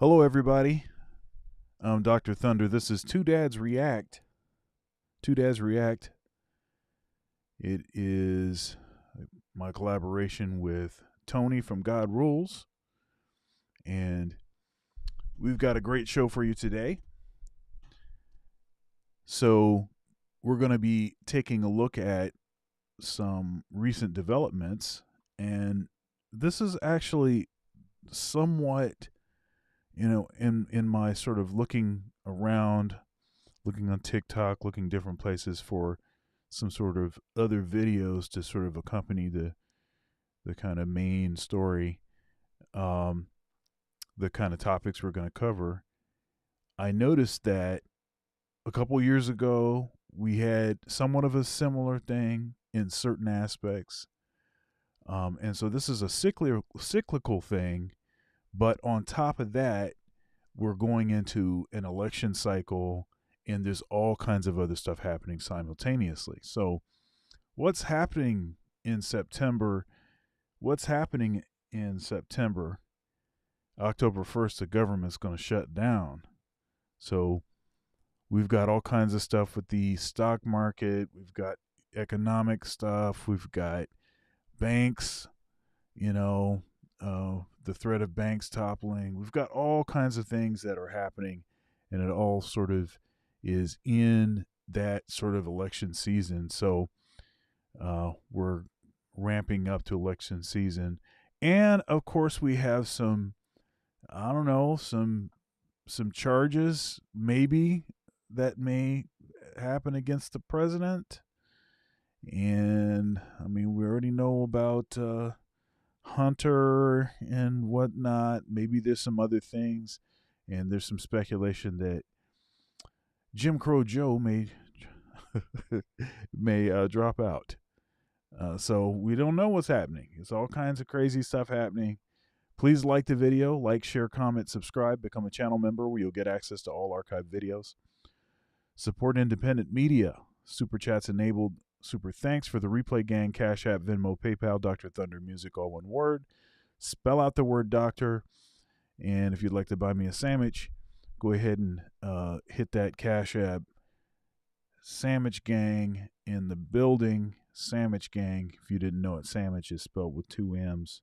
Hello, everybody. I'm Dr. Thunder. This is Two Dads React. Two Dads React. It is my collaboration with Tony from God Rules. And we've got a great show for you today. So, we're going to be taking a look at some recent developments. And this is actually somewhat, in my sort of looking around, looking on TikTok, looking different places for some sort of other videos to sort of accompany the kind of main story, the kind of topics we're going to cover. I noticed that a couple years ago we had somewhat of a similar thing in certain aspects, and so this is a cyclical thing. But on top of that, we're going into an election cycle, and there's all kinds of other stuff happening simultaneously. So what's happening in September? October 1st, the government's going to shut down. So we've got all kinds of stuff with the stock market. We've got economic stuff. We've got banks, the threat of banks toppling. We've got all kinds of things that are happening, and it all sort of is in that sort of election season. So we're ramping up to election season. And of course we have some charges maybe that may happen against the president. And I mean, we already know about Hunter and whatnot. Maybe there's some other things, and there's some speculation that Jim Crow Joe may drop out. So we don't know what's happening. It's all kinds of crazy stuff happening. Please like the video, like, share, comment, subscribe, become a channel member where you'll get access to all archived videos. Support independent media. Super chats enabled. Super thanks for the Replay Gang, Cash App, Venmo, PayPal, Dr. Thunder Music, all one word. Spell out the word doctor. And if you'd like to buy me a sandwich, go ahead and hit that Cash App. Sandwich Gang in the building. Sandwich Gang. If you didn't know it, sandwich is spelled with 2 M's.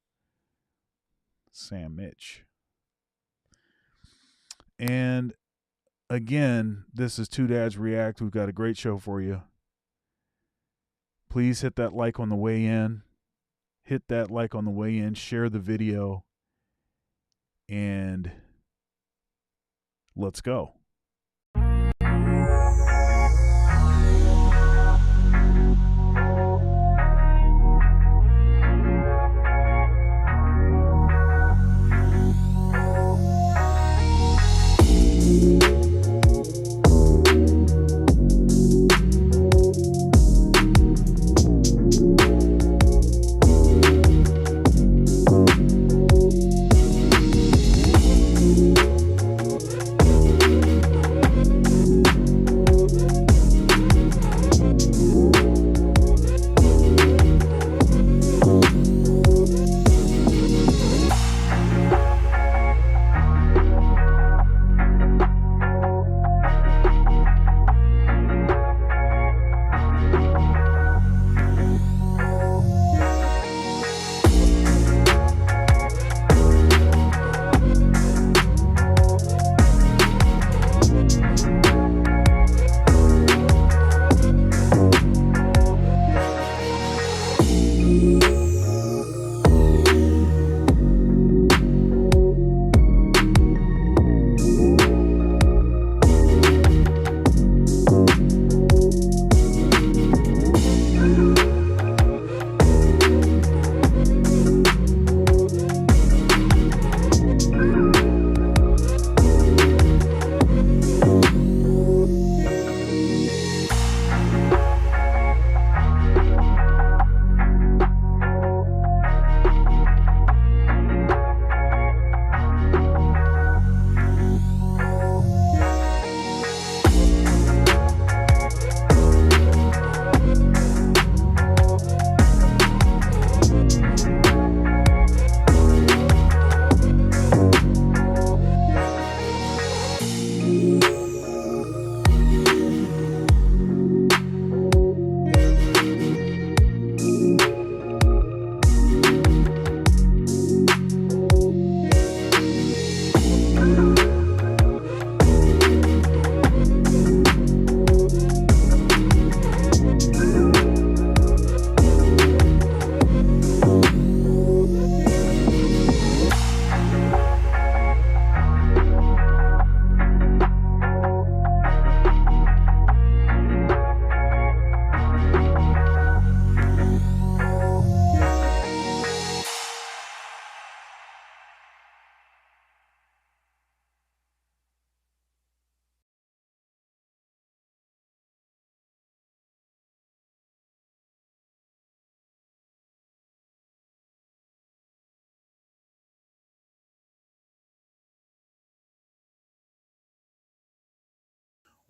Sandwich. And again, this is Two Dads React. We've got a great show for you. Please hit that like on the way in. Hit that like on the way in. Share the video. And let's go.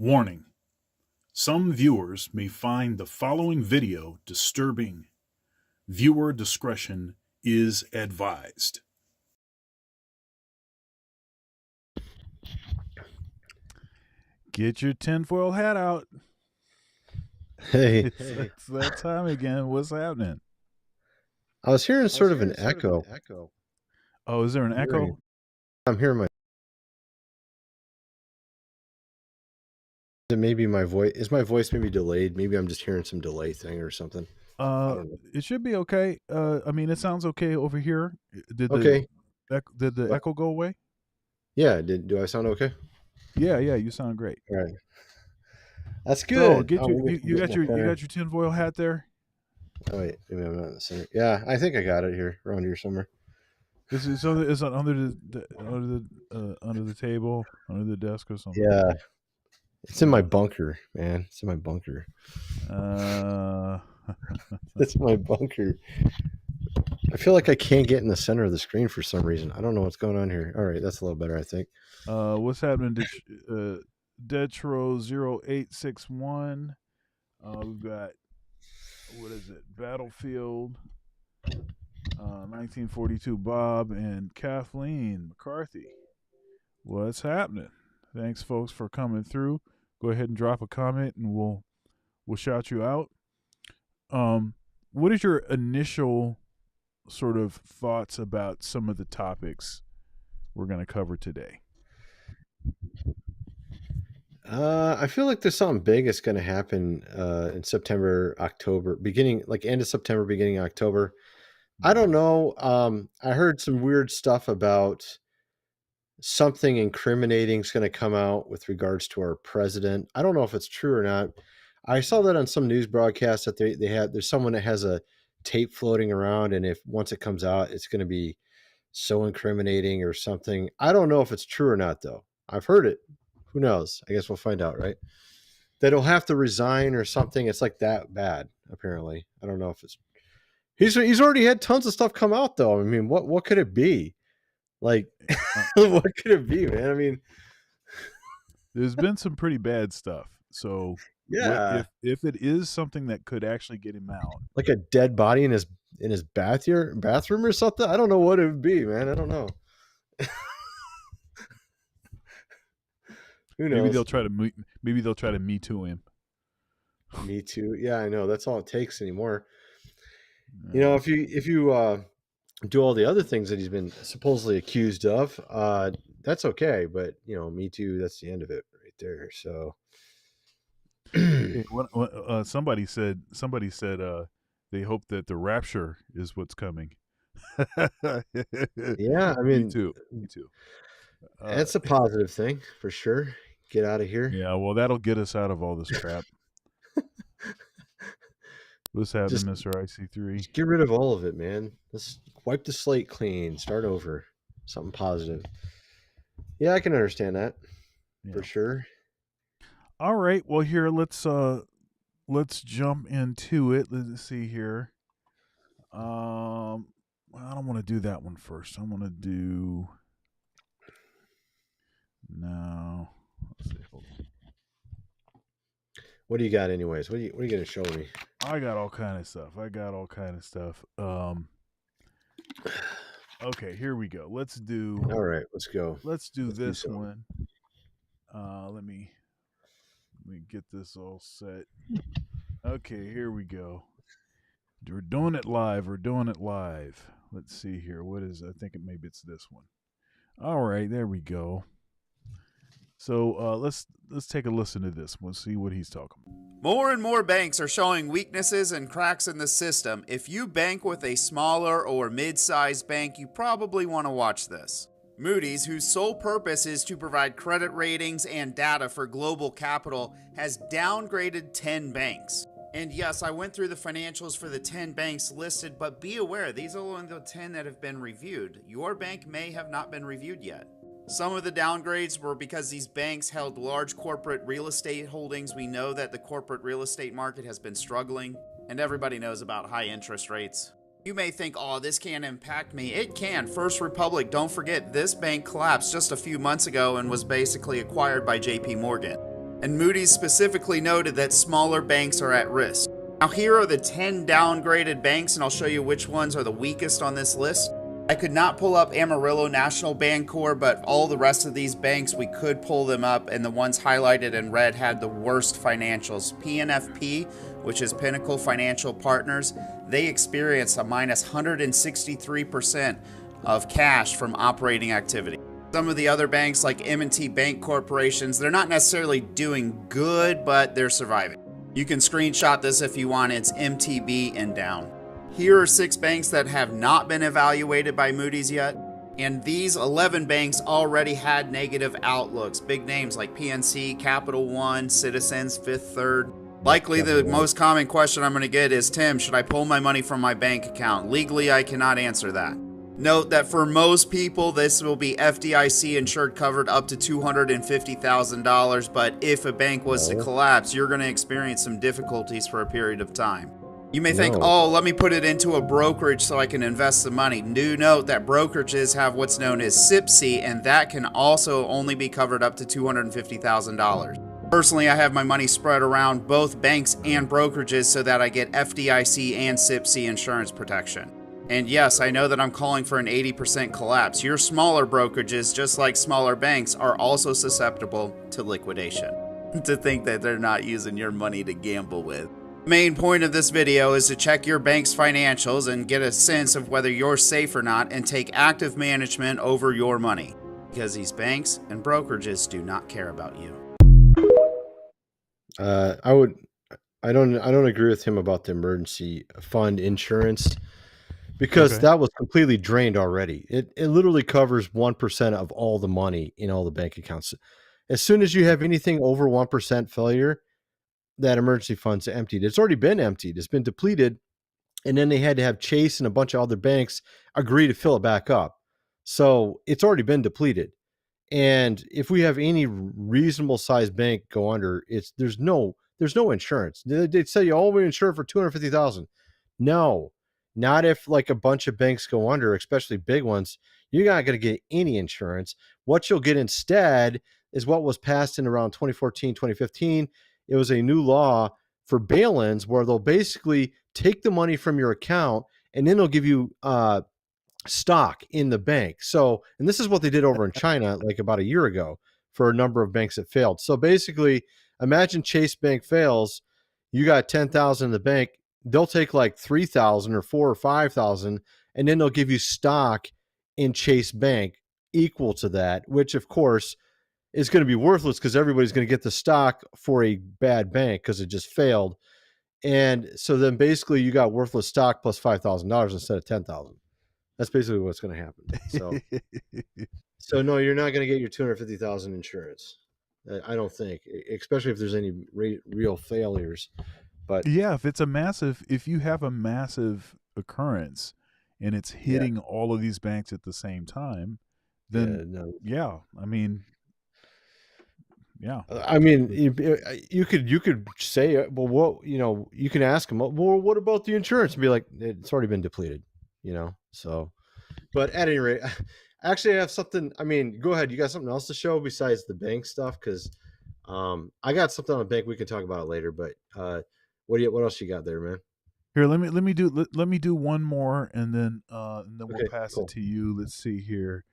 Warning: some viewers may find the following video disturbing. Viewer discretion is advised. Get your tinfoil hat out. Hey, It's that time again. What's happening? I was hearing sort of an echo. Oh, is there an echo? I'm hearing maybe my voice. Is my voice maybe delayed? Maybe I'm just hearing some delay thing or something. I don't know. It should be okay. I mean, it sounds okay over here. Did Okay. the echo go away? Yeah. Do I sound okay? Yeah, you sound great. All right. That's So good. get Oh, your maybe I can you get got my your center. tinfoil hat there. Oh wait, maybe I'm not in the center. Yeah, I think I got it here, around here somewhere. Is it under the table, under the desk or something? Yeah, it's in my bunker, man. It's in my bunker. Uh, It's my bunker. I feel like I can't get in the center of the screen for some reason. I don't know what's going on here. All right, that's a little better, I think. what's happening? Detro 0861. We've got, what is it? Battlefield 1942 Bob and Kathleen McCarthy. What's happening? Thanks, folks, for coming through. Go ahead and drop a comment, and we'll shout you out. What is your initial sort of thoughts about some of the topics we're going to cover today? I feel like there's something big that's going to happen in September, October, beginning like end of September, beginning of October. I don't know. I heard some weird stuff about something incriminating is going to come out with regards to our president. I don't know if it's true or not. I saw that on some news broadcast that there's someone that has a tape floating around, and if once it comes out, it's going to be so incriminating or something. I don't know if it's true or not, though. I've heard it. Who knows? I guess we'll find out, right? That he'll have to resign or something. It's like that bad, apparently. I don't know if it's. He's already had tons of stuff come out, though. I mean, what could it be? Like, what could it be, man? I mean, There's been some pretty bad stuff. So, what yeah, if it is something that could actually get him out? like a dead body in his bathroom or something. I don't know what it would be, man. I don't know. Who Maybe knows? they'll try to me too him. Me too. Yeah, I know. That's all it takes anymore. You know, Uh, if you do all the other things that he's been supposedly accused of, that's okay. But Me Too, that's the end of it right there. So somebody said they hope that the rapture is what's coming. yeah, I Me mean, too. Me too. Uh, that's a positive thing for sure. Get out of here. yeah, well, that'll get us out of all this crap. What's happening, Just, Mister IC3? just get rid of all of it, man. Let's wipe the slate clean. Start over. Something positive. Yeah, I can understand that Yeah. for sure. All right. Well, here let's jump into it. Let's see here. I don't want to do that one first. I want to do no. Let's see. Hold on. What do you got, anyways? What are you going to show me? I got all kind of stuff. Okay, here we go. All right, let's go. Let's do this something. one. Let me get this all set. Okay, here we go. We're doing it live. Let's see here. What is? I think maybe it's this one. All right, there we go. So let's take a listen to this. We'll see what he's talking about. More and more banks are showing weaknesses and cracks in the system. If you bank with a smaller or mid-sized bank, you probably want to watch this. Moody's, whose sole purpose is to provide credit ratings and data for global capital, has downgraded 10 banks. And yes, I went through the financials for the 10 banks listed, but be aware, these are only the 10 that have been reviewed. Your bank may have not been reviewed yet. Some of the downgrades were because these banks held large corporate real estate holdings. We know that the corporate real estate market has been struggling, and everybody knows about high interest rates. You may think, oh, this can't impact me. It can. First Republic, don't forget, this bank collapsed just a few months ago and was basically acquired by JP Morgan. And Moody's specifically noted that smaller banks are at risk. Now here are the 10 downgraded banks, and I'll show you which ones are the weakest on this list. I could not pull up Amarillo National Bancorp, but all the rest of these banks, we could pull them up, and the ones highlighted in red had the worst financials. PNFP, which is Pinnacle Financial Partners, they experienced a minus 163% of cash from operating activity. Some of the other banks like M&T Bank Corporations, they're not necessarily doing good, but they're surviving. You can screenshot this if you want. It's MTB and down. Here are 6 banks that have not been evaluated by Moody's yet. And these 11 banks already had negative outlooks. Big names like PNC, Capital One, Citizens, Fifth Third. Likely the most common question I'm going to get is, Tim, should I pull my money from my bank account? Legally, I cannot answer that. Note that for most people, this will be FDIC insured covered up to $250,000, but if a bank was to collapse, you're going to experience some difficulties for a period of time. You may think, oh, let me put it into a brokerage so I can invest the money. Do note that brokerages have what's known as SIPC, and that can also only be covered up to $250,000. Personally, I have my money spread around both banks and brokerages so that I get FDIC and SIPC insurance protection. And yes, I know that I'm calling for an 80% collapse. Your smaller brokerages, just like smaller banks, are also susceptible to liquidation. To think that they're not using your money to gamble with. The main point of this video is to check your bank's financials and get a sense of whether you're safe or not, and take active management over your money, because these banks and brokerages do not care about you. I don't agree with him about the emergency fund insurance, because that was completely drained already. It literally covers 1% of all the money in all the bank accounts. As soon as you have anything over 1% failure, that emergency fund's emptied. It's already been emptied. It's been depleted. And then they had to have Chase and a bunch of other banks agree to fill it back up. So it's already been depleted. And if we have any reasonable sized bank go under, there's no insurance. They'd say, oh, we insure for $250,000. No, not if like a bunch of banks go under, especially big ones. You're not going to get any insurance. What you'll get instead is what was passed in around 2014, 2015. It was a new law for bail-ins where they'll basically take the money from your account and then they'll give you stock in the bank. So, and this is what they did over in China like about a year ago for a number of banks that failed. So basically, imagine Chase Bank fails, you got 10,000 in the bank, they'll take like 3,000 or 4 or 5,000, and then they'll give you stock in Chase Bank equal to that, which of course is going to be worthless because everybody's going to get the stock for a bad bank because it just failed. And so then basically you got worthless stock plus $5,000 instead of 10,000. That's basically what's going to happen. So no, you're not going to get your 250,000 insurance. I don't think, especially if there's any real failures. But yeah, if you have a massive occurrence and it's hitting all of these banks at the same time, then I mean, you could say, well, what, you can ask them, well, what about the insurance, and be like, it's already been depleted, so. But at any rate, actually, I have something. I mean, go ahead. You got something else to show besides the bank stuff? Because I got something on the bank. We can talk about it later. But what else you got there, man? Here, let me do one more, and then we'll pass it to you. Let's see here.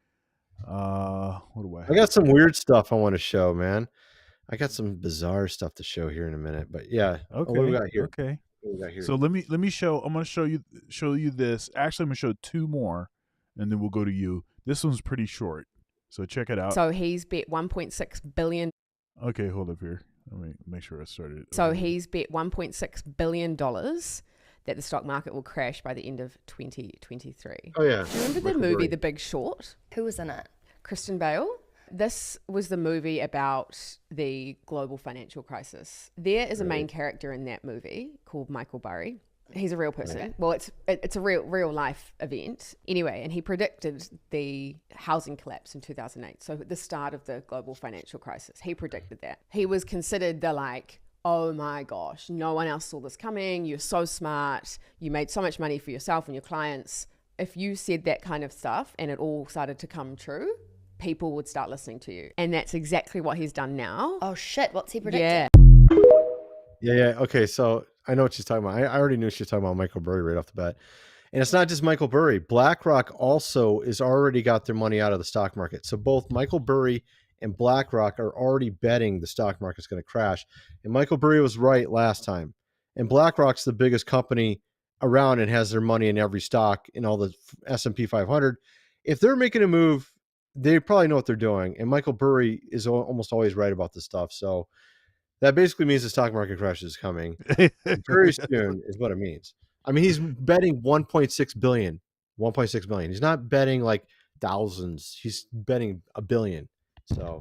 What do I have? I got some weird stuff I want to show, man. I got some bizarre stuff to show here in a minute. But yeah, okay. What do we got here? Okay. So let me show. I'm going to show you this. Actually, I'm going to show 2 more, and then we'll go to you. This one's pretty short, so check it out. So he's bet $1.6 billion. Okay, hold up here. Let me make sure I started. So he's bet $1.6 billion that the stock market will crash by the end of 2023. Oh yeah. Do you remember the movie The Big Short? Who was in it? Kristen Bale. This was the movie about the global financial crisis. There is a main character in that movie called Michael Burry. He's a real person. Right. Well, it's a real life event. Anyway, and he predicted the housing collapse in 2008. So the start of the global financial crisis. He predicted that. He was considered the oh my gosh, no one else saw this coming. You're so smart. You made so much money for yourself and your clients. If you said that kind of stuff and it all started to come true, people would start listening to you. And that's exactly what he's done now. Oh shit, what's he predicting? Yeah. Yeah. Okay. So I know what she's talking about. I already knew she was talking about Michael Burry right off the bat. And it's not just Michael Burry. BlackRock also is already got their money out of the stock market. So both Michael Burry and BlackRock are already betting the stock market's going to crash. And Michael Burry was right last time. And BlackRock's the biggest company around and has their money in every stock in all the S&P 500. If they're making a move, they probably know what they're doing. And Michael Burry is almost always right about this stuff. So that basically means the stock market crash is coming very soon is what it means. I mean, he's betting 1.6 billion. 1.6 billion. He's not betting like thousands. He's betting a billion. So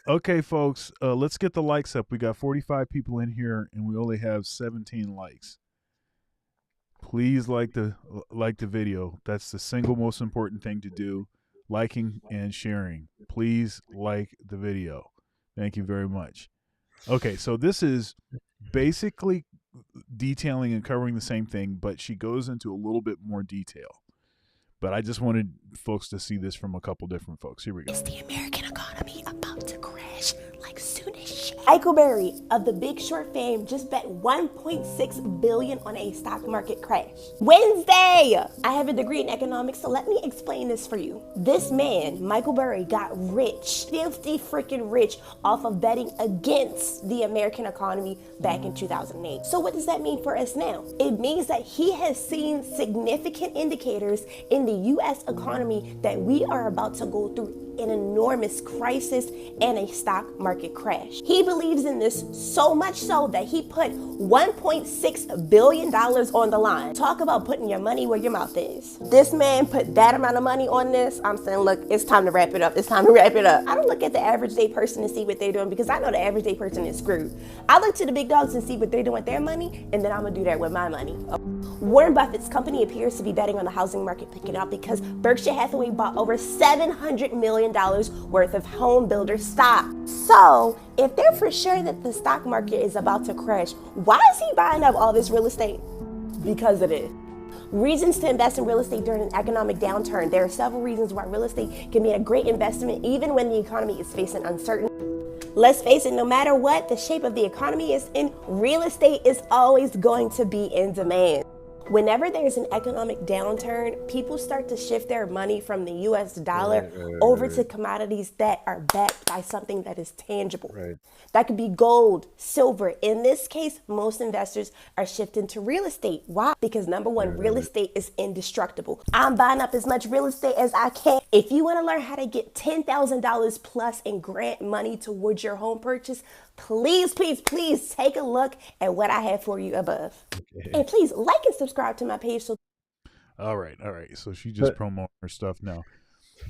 okay, folks, let's get the likes up. We got 45 people in here, and we only have 17 likes. Please like the video. That's the single most important thing to do. Liking and sharing. Please like the video. Thank you very much. Okay, so this is basically detailing and covering the same thing, but she goes into a little bit more detail. But I just wanted folks to see this from a couple different folks. Here we go. Is the American economy about to crash like soon as shit? Michael Burry of the Big Short fame just bet $1.6 billion on a stock market crash. Wednesday! I have a degree in economics, so let me explain this for you. This man, Michael Burry, got rich, filthy freaking rich, off of betting against the American economy back in 2008. So what does that mean for us now? It means that he has seen significant indicators in the U.S. economy that we are about to go through an enormous crisis and a stock market crash. He believes in this so much so that he put $1.6 billion on the line. Talk about putting your money where your mouth is. This man put that amount of money on this. I'm saying, look, it's time to wrap it up. It's time to wrap it up. I don't look at the average day person to see what they're doing because I know the average day person is screwed. I look to the big dogs and see what they're doing with their money, and then I'm gonna do that with my money. Warren Buffett's company appears to be betting on the housing market picking up because Berkshire Hathaway bought over $700 million worth of home builder stock. So, if they're for sure that the stock market is about to crash, why is he buying up all this real estate? Because it is. Reasons to invest in real estate during an economic downturn. There are several reasons why real estate can be a great investment even when the economy is facing uncertainty. Let's face it, no matter what the shape of the economy is in, real estate is always going to be in demand. Whenever there's an economic downturn, people start to shift their money from the US dollar over to commodities that are backed by something that is tangible. Right. That could be gold, silver. In this case, most investors are shifting to real estate. Why? Because number one, real estate is indestructible. I'm buying up as much real estate as I can. If you want to learn how to get $10,000 plus in grant money towards your home purchase, please take a look at what I have for you above. Okay. And please like and subscribe to my page. So all right. So she just promoting her stuff now.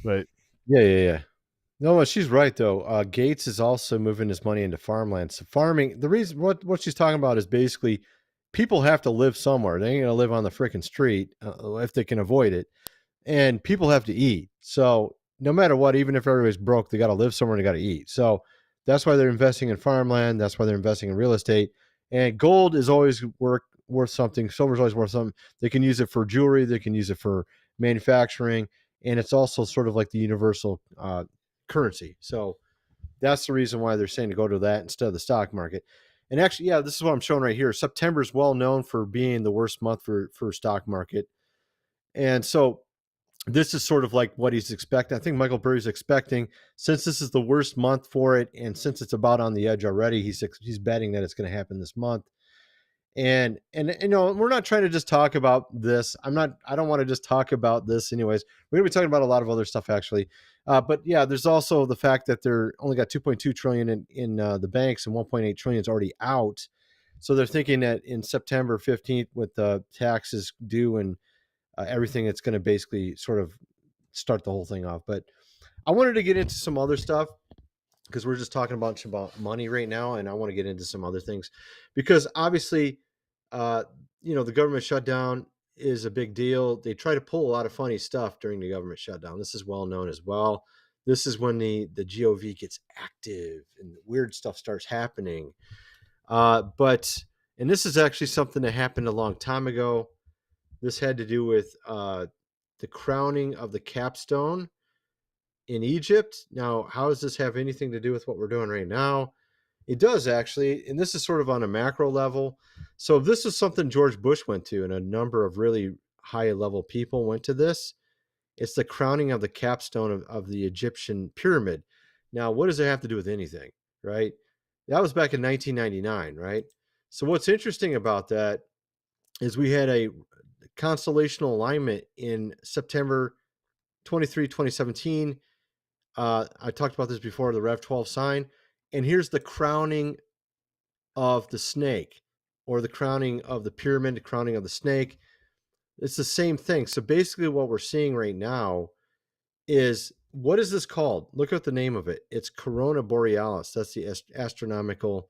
But yeah. No, she's right though. Gates is also moving his money into farmland. So farming, the reason what she's talking about is basically people have to live somewhere. They ain't gonna live on the freaking street if they can avoid it. And people have to eat. So no matter what, even if everybody's broke, they got to live somewhere and they got to eat. So that's why they're investing in farmland. That's why they're investing in real estate. And gold is always worth something. Silver is always worth something. They can use it for jewelry. They can use it for manufacturing. And it's also sort of like the universal currency. So that's the reason why they're saying to go to that instead of the stock market. And actually, yeah, this is what I'm showing right here. September is well known for being the worst month for stock market. And so this is sort of like what he's expecting. I think Michael Burry's expecting, since this is the worst month for it, and since it's about on the edge already, he's betting that it's going to happen this month. And you know, we're not trying to just talk about this. I don't want to just talk about this anyways. We're going to be talking about a lot of other stuff actually. But yeah, there's also the fact that they're only got 2.2 trillion in the banks and 1.8 trillion is already out. So they're thinking that in September 15th with the taxes due and everything, it's going to basically sort of start the whole thing off. But I wanted to get into some other stuff because we're just talking about money right now, and I want to get into some other things because obviously, the government shutdown is a big deal. They try to pull a lot of funny stuff during the government shutdown. This is well known as well. This is when the GOV gets active and weird stuff starts happening. And this is actually something that happened a long time ago. This had to do with the crowning of the capstone in Egypt. Now, how does this have anything to do with what we're doing right now? It does actually, and this is sort of on a macro level. So if this is something George Bush went to, and a number of really high level people went to this, it's the crowning of the capstone of the Egyptian pyramid. Now, what does it have to do with anything, right? That was back in 1999, right? So what's interesting about that is we had a constellational alignment in September 23, 2017. I talked about this before, the Rev 12 sign. And here's the crowning of the snake, or the crowning of the pyramid, the crowning of the snake. It's the same thing. So basically, what we're seeing right now is, what is this called? Look at the name of it. It's Corona Borealis. That's the astronomical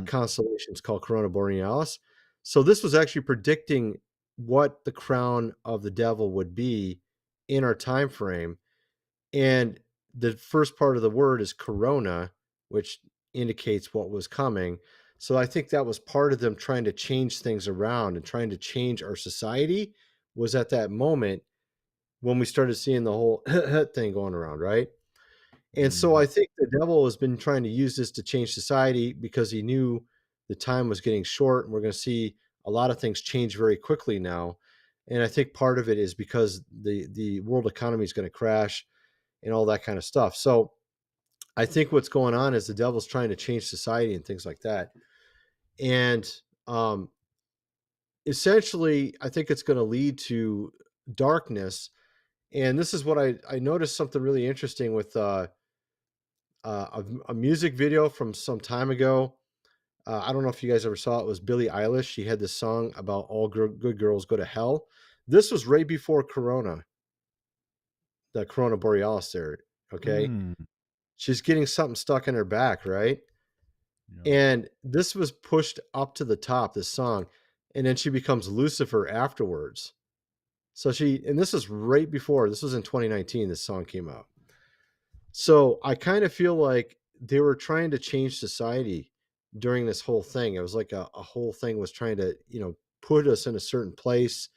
constellation. It's called Corona Borealis. So this was actually predicting what the crown of the devil would be in our time frame. And the first part of the word is corona, which indicates what was coming. So I think that was part of them trying to change things around and trying to change our society, was at that moment when we started seeing the whole thing going around, right? And so I think the devil has been trying to use this to change society, because he knew the time was getting short and we're going to see a lot of things change very quickly now. And I think part of it is because the world economy is going to crash and all that kind of stuff. So I think what's going on is the devil's trying to change society and things like that. And essentially, I think it's going to lead to darkness. And this is what I noticed something really interesting with a music video from some time ago. I don't know if you guys ever saw it. It was Billie Eilish. She had this song about all good girls go to hell. This was right before Corona, the Corona Borealis there. Okay. She's getting something stuck in her back, right? Yeah. And this was pushed up to the top, this song. And then she becomes Lucifer afterwards. So and this is right before, this was in 2019, this song came out. So I kind of feel like they were trying to change society during this whole thing. It was like a whole thing was trying to, put us in a certain place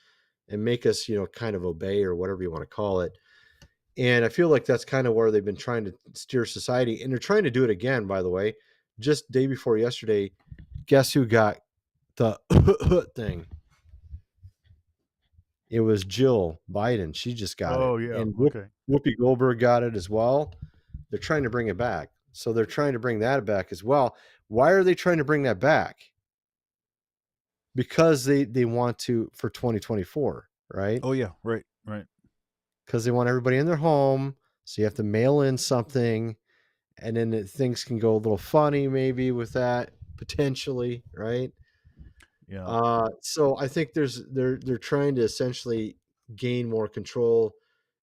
and make us, kind of obey, or whatever you want to call it. And I feel like that's kind of where they've been trying to steer society. And they're trying to do it again, by the way. Just day before yesterday, guess who got the thing? It was Jill Biden. She just got it. Oh, yeah. And Okay. Whoopi Goldberg got it as well. They're trying to bring it back. So they're trying to bring that back as well. Why are they trying to bring that back? Because they want to, for 2024, right? Oh, yeah. Right. Because they want everybody in their home. So you have to mail in something, and then things can go a little funny maybe with that, potentially, right? Yeah. So I think they're trying to essentially gain more control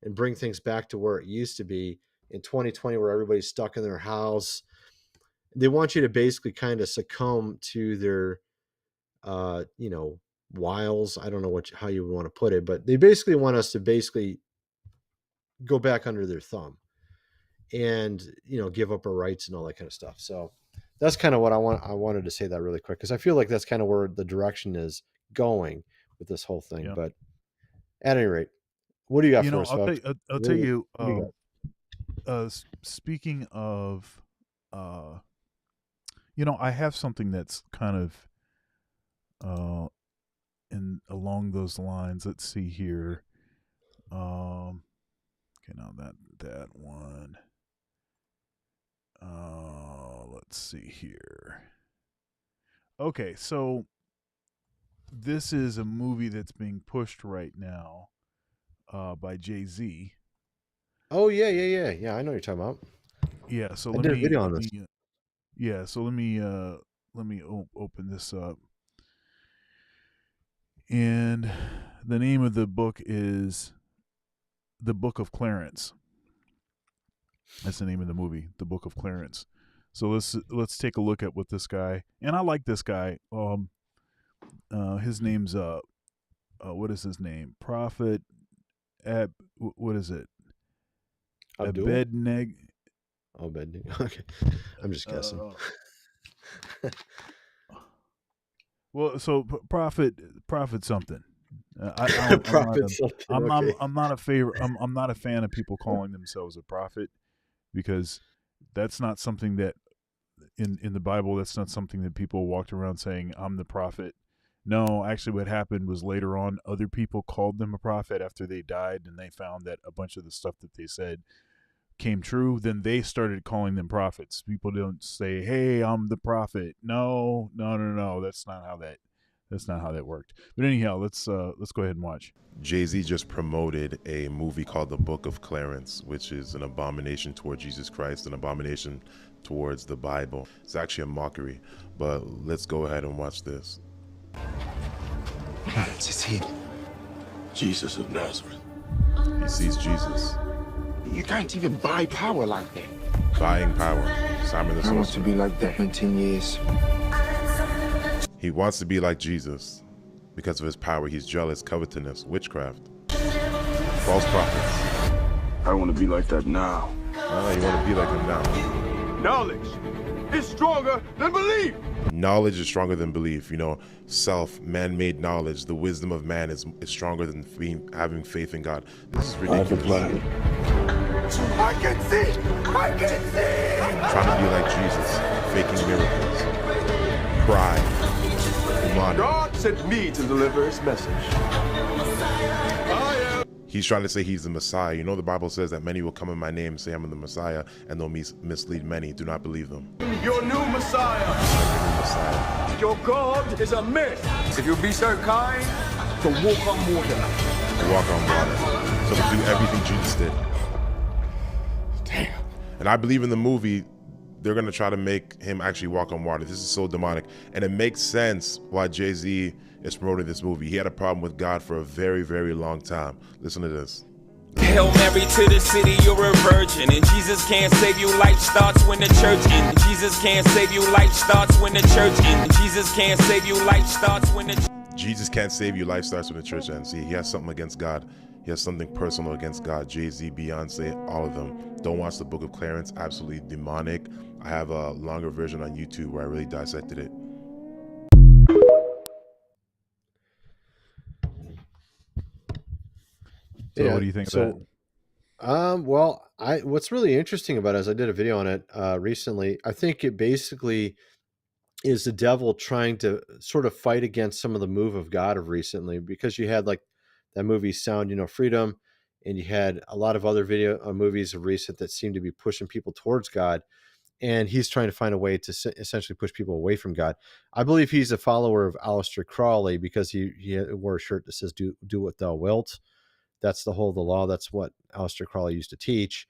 and bring things back to where it used to be in 2020, where everybody's stuck in their house. They want you to basically kind of succumb to their, wiles. I don't know how you would want to put it, but they basically want us to basically go back under their thumb and, give up our rights and all that kind of stuff. So that's kind of what I wanted to say that really quick, because I feel like that's kind of where the direction is going with this whole thing. Yeah. But at any rate, what do you got for us, folks? I'll tell you. Speaking of, I have something that's kind of, in along those lines. Let's see here. Okay, now that one. Let's see here. Okay, so this is a movie that's being pushed right now, by Jay-Z. Oh yeah. I know what you're talking about. Yeah, so I did a video on this. Yeah, so let me open this up. And the name of the book is The Book of Clarence. That's the name of the movie, The Book of Clarence. So let's take a look at what this guy, and I like this guy. His name's what is his name? Prophet what is it? Abdul? Abednego. Oh, Abednego. Okay, I'm just guessing. Well, so prophet something. Prophet something. Okay. I'm not a favor. I'm not a fan of people calling themselves a prophet, because that's not something that in the Bible. That's not something that people walked around saying, "I'm the prophet." No, actually, what happened was later on, other people called them a prophet after they died, and they found that a bunch of the stuff that they said came true. Then they started calling them prophets. People don't say, "Hey, I'm the prophet." No, no, no, no. That's not how that worked. But anyhow, let's go ahead and watch. Jay-Z just promoted a movie called The Book of Clarence, which is an abomination toward Jesus Christ, an abomination towards the Bible. It's actually a mockery, but let's go ahead and watch this. It's him. Jesus of Nazareth. He sees Jesus. You can't even buy power like that. Buying power. Simon the I want to Sorcerer. be like that in 10 years. He wants to be like Jesus because of his power. He's jealous, covetousness, witchcraft, false prophets. I want to be like that now. Oh, you want to be like him now. Knowledge is stronger than belief. Knowledge is stronger than belief. You know, man-made knowledge, the wisdom of man is stronger than having faith in God. This is ridiculous. I can see. I can see. Trying to be like Jesus, faking miracles, pride, demonic. God sent me to deliver his message. He's trying to say he's the Messiah. You know, the Bible says that many will come in my name, say I'm the Messiah, and they'll mislead many. Do not believe them. Your new Messiah. Your God is a myth. If you'll be so kind to walk on water. Walk on water. So to do everything Jesus did. Damn. And I believe in the movie, they're going to try to make him actually walk on water. This is so demonic. And it makes sense why Jay-Z is promoting this movie. He had a problem with God for a very, very long time. Listen to this. Hail Mary to the city, you're a virgin. And Jesus can't save you, life starts when the church ends. Jesus can't save you, life starts when the church ends. Jesus can't save you, life starts when the... Jesus can't save you, life starts when the church ends. See, he has something against God. He has something personal against God. Jay-Z, Beyonce, all of them. Don't watch The Book of Clarence, absolutely demonic. I have a longer version on YouTube where I really dissected it. So what do you think of that? Well, what's really interesting about it is I did a video on it recently. I think it basically is the devil trying to sort of fight against some of the move of God of recently, because you had like that movie Sound, Freedom, and you had a lot of other movies of recent that seem to be pushing people towards God. And he's trying to find a way to essentially push people away from God. I believe he's a follower of Aleister Crowley because he wore a shirt that says, do what thou wilt. That's the whole of the law. That's what Aleister Crowley used to teach.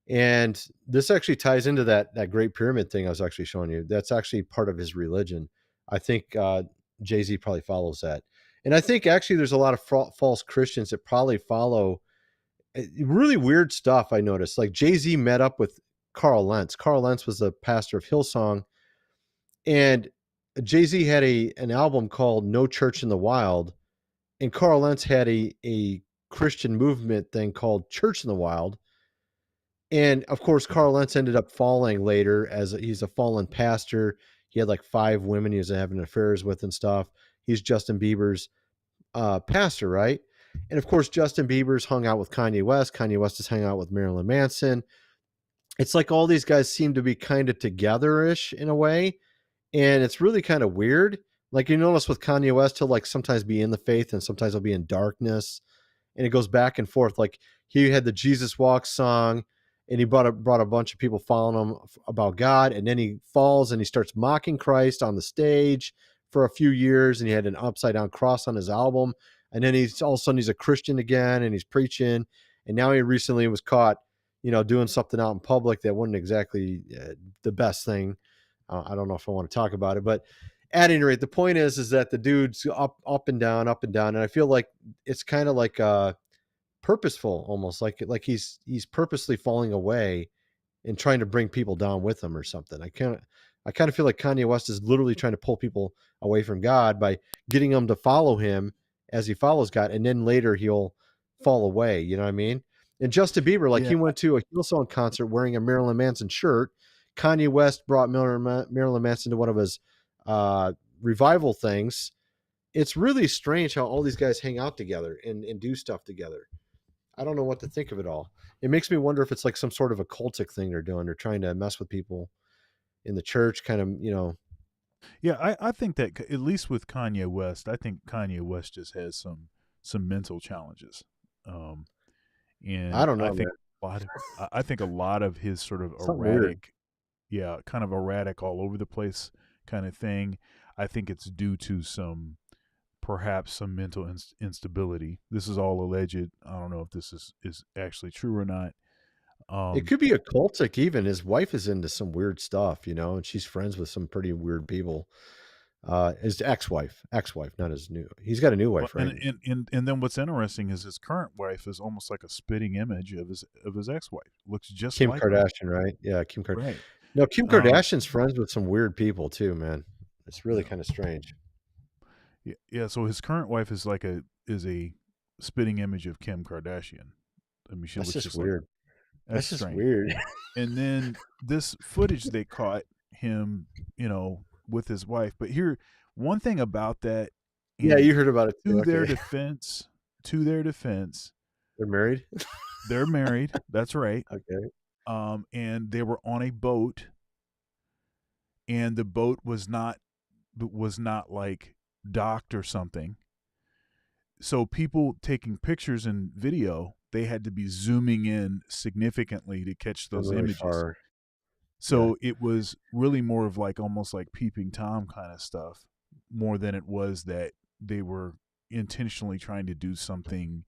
And this actually ties into that Great Pyramid thing I was actually showing you. That's actually part of his religion. I think Jay-Z probably follows that. And I think actually there's a lot of false Christians that probably follow really weird stuff. I noticed, like Jay-Z met up with Carl Lentz. Carl Lentz was the pastor of Hillsong. And Jay-Z had an album called No Church in the Wild. And Carl Lentz had a Christian movement thing called Church in the Wild. And of course, Carl Lentz ended up falling later as he's a fallen pastor. He had like 5 women he was having affairs with and stuff. He's Justin Bieber's pastor, right? And of course, Justin Bieber's hung out with Kanye West. Kanye West is hanging out with Marilyn Manson. It's like all these guys seem to be kind of together-ish in a way. And it's really kind of weird. Like you notice with Kanye West, he'll like sometimes be in the faith and sometimes he'll be in darkness. And it goes back and forth. Like he had the Jesus Walk song, and he brought a bunch of people following him about God. And then he falls and he starts mocking Christ on the stage for a few years. And he had an upside down cross on his album. And then all of a sudden he's a Christian again and he's preaching. And now he recently was caught, doing something out in public that wasn't exactly the best thing. I don't know if I want to talk about it, but at any rate, the point is that the dude's up and down. And I feel like it's kind of like purposeful, almost like he's purposely falling away and trying to bring people down with him or something. I kind of feel like Kanye West is literally trying to pull people away from God by getting them to follow him as he follows God, and then later he'll fall away. You know what I mean? And Justin Bieber, he went to a Hillsong concert wearing a Marilyn Manson shirt. Kanye West brought Marilyn Manson to one of his revival things, it's really strange how all these guys hang out together and do stuff together. I don't know what to think of it all. It makes me wonder if it's like some sort of a cultic thing they're doing. They're trying to mess with people in the church, kind of, Yeah, I think that at least with Kanye West, I think Kanye West just has some mental challenges, um, I and don't I know, think man. I think a lot of his sort of Something weird. erratic, yeah, kind of erratic, all over the place kind of thing. I think it's due to perhaps some mental instability. This is all alleged. I don't know if this is actually true or not. It Um, could be a cultic even. His wife is into some weird stuff, and she's friends with some pretty weird people. His ex-wife, not his new. He's got a new well, wife, right? and then what's interesting is his current wife is almost like a spitting image of his ex wife. Looks just Kim like her. Kardashian, right? Yeah, Kim Kardashian. Right. No, Kim Um, Kardashian's friends with some weird people too, man. It's really yeah. kind of strange. Yeah. Yeah. So his current wife is a spitting image of Kim Kardashian. I mean, she That's looks just just like her. weird. That's That's just strange. weird. And then this footage they caught him, with his wife. But here, one thing about that, Yeah, and you heard about it too. to their Okay. defense, to their defense, They're married? they're married. That's right. Okay. And they were on a boat, and the boat was not like docked or something. So people taking pictures and video, they had to be zooming in significantly to catch From those really images. far. Yeah. So it was really more of like almost like peeping tom kind of stuff, more than it was that they were intentionally trying to do something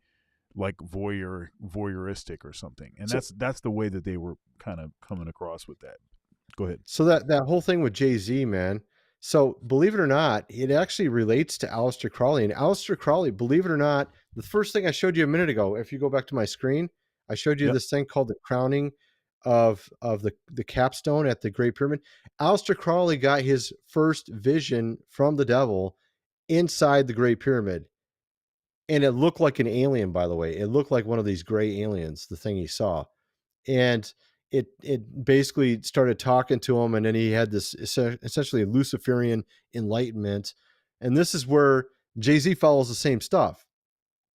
like voyeuristic or something. And So that's the way that they were kind of coming across with that. Go ahead. so that whole thing with Jay-Z, man. So believe it or not, it actually relates to Aleister Crowley. And Aleister Crowley, believe it or not, the first thing I showed you a minute ago, if you go back to my screen, I showed you Yep. this thing called the crowning of the capstone at the Great Pyramid. Aleister Crowley got his first vision from the devil inside the Great Pyramid. And it looked like an alien, by the way. It looked like one of these gray aliens, the thing he saw. And it basically started talking to him, and then he had this essentially Luciferian enlightenment. And this is where Jay-Z follows the same stuff.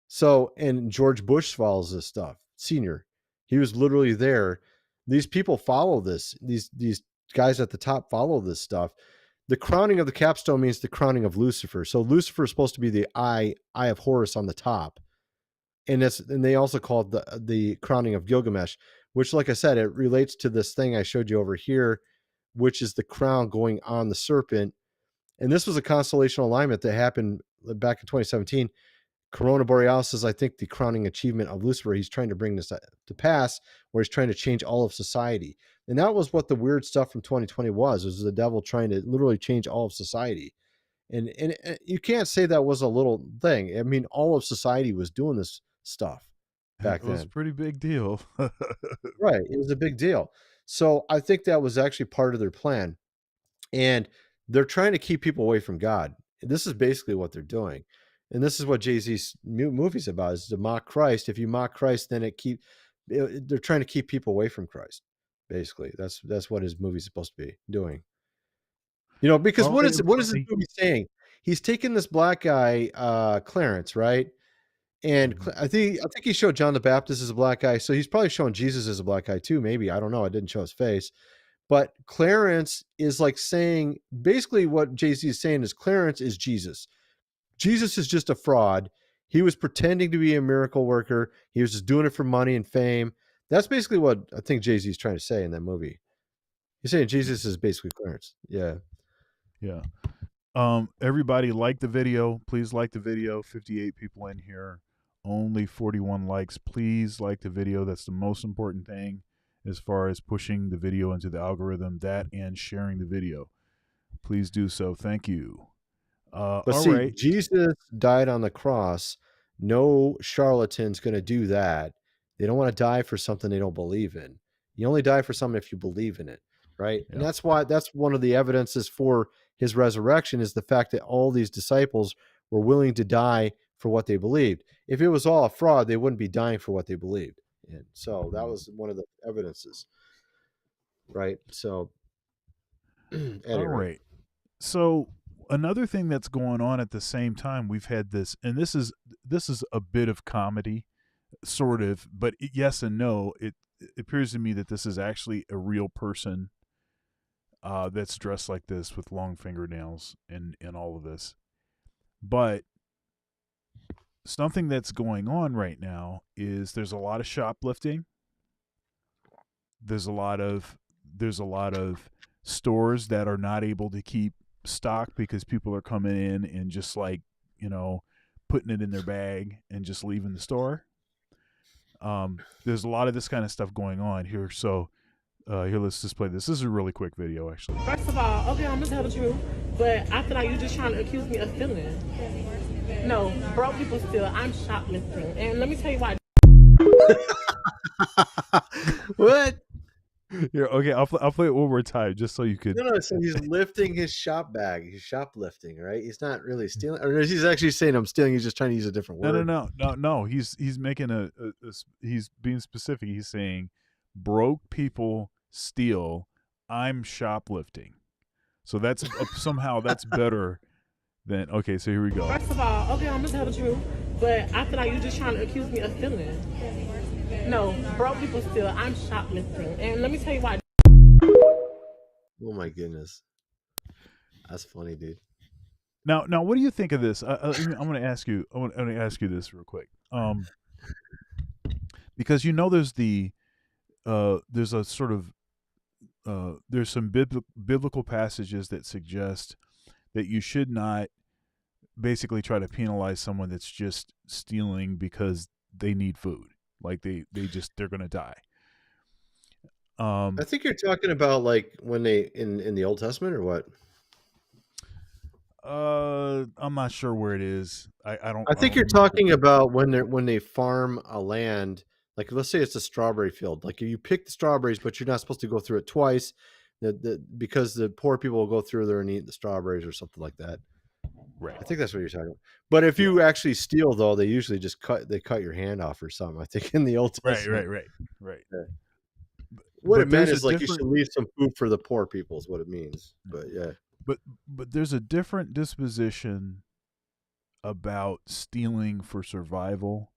So, and George Bush follows this stuff, senior. He was literally there. These people follow this. These guys at the top follow this stuff. The crowning of the capstone means the crowning of Lucifer. So Lucifer is supposed to be the eye of Horus on the top. And they also call it the crowning of Gilgamesh, which, like I said, it relates to this thing I showed you over here, which is the crown going on the serpent. And this was a constellational alignment that happened back in 2017. Corona Borealis is, I think, the crowning achievement of Lucifer. He's trying to bring this to pass, where he's trying to change all of society. And that was what the weird stuff from 2020 was the devil trying to literally change all of society. And you can't say that was a little thing. I mean, all of society was doing this stuff back It was a then. pretty big deal. Right. It was a big deal. So I think that was actually part of their plan. And they're trying to keep people away from God. This is basically what they're doing. And this is what Jay-Z's movie's about, is to mock Christ. If you mock Christ, then they're trying to keep people away from Christ. Basically, that's what his movie's supposed to be doing. Because Well, what is this everybody. movie saying? He's taking this black guy, Clarence, right? And Mhm. I think he showed John the Baptist as a black guy, so he's probably showing Jesus as a black guy too. Maybe, I don't know. I didn't show his face, but Clarence is like saying basically what Jay-Z is saying is Clarence is Jesus. Jesus is just a fraud. He was pretending to be a miracle worker. He was just doing it for money and fame. That's basically what I think Jay-Z is trying to say in that movie. He's saying Jesus is basically Clarence. Yeah. Yeah. Everybody like the video. Please like the video. 58 people in here. Only 41 likes. Please like the video. That's the most important thing as far as pushing the video into the algorithm. That and sharing the video. Please do so. Thank you. But All see, right. Jesus died on the cross. No charlatan's going to do that. They don't want to die for something they don't believe in. You only die for something if you believe in it, right? And Yep. that's one of the evidences for his resurrection, is the fact that all these disciples were willing to die for what they believed. If it was all a fraud, they wouldn't be dying for what they believed. And so that was one of the evidences, right? So, All anyway. right. So another thing that's going on at the same time, we've had this, and this is a bit of comedy, sort of, but yes and no. It appears to me that this is actually a real person that's dressed like this with long fingernails and all of this. But something that's going on right now is there's a lot of shoplifting. There's a lot of stores that are not able to keep stock because people are coming in and just like, putting it in their bag and just leaving the store. There's a lot of this kind of stuff going on here. So here, let's just play this. This is a really quick video, actually. First of all, okay, I'm gonna tell the truth, but I feel like you're just trying to accuse me of stealing. No, broke people steal. I'm shoplifting, and let me tell you why. What? Here, okay, I'll play it one more time just so you could. No. So he's lifting his shop bag. He's shoplifting, right? He's not really stealing, or he's actually saying I'm stealing. He's just trying to use a different word. No. He's making he's being specific. He's saying broke people steal. I'm shoplifting. So that's somehow that's better than okay. So here we go. First of all, okay, I'm gonna tell the truth, but I feel like you're just trying to accuse me of stealing. No, broke people steal. I'm shoplifting, and let me tell you why. Oh my goodness, that's funny, dude. Now, what do you think of this? I'm going to ask you. I'm going to ask you this real quick. Because there's a sort of there's some biblical passages that suggest that you should not basically try to penalize someone that's just stealing because they need food. Like they're going to die. I think you're talking about like when they in the Old Testament or what? I'm not sure where it is. I think you're talking about when they farm a land, like let's say it's a strawberry field. Like you pick the strawberries, but you're not supposed to go through it twice, because the poor people will go through there and eat the strawberries or something like that. Right. I think that's what you're talking about. But if you actually steal, though, they usually just cut your hand off or something. I think in the Old Testament. Right. Yeah. What it meant there's is like you should leave some food for the poor people is what it means. But yeah. But there's a different disposition about stealing for survival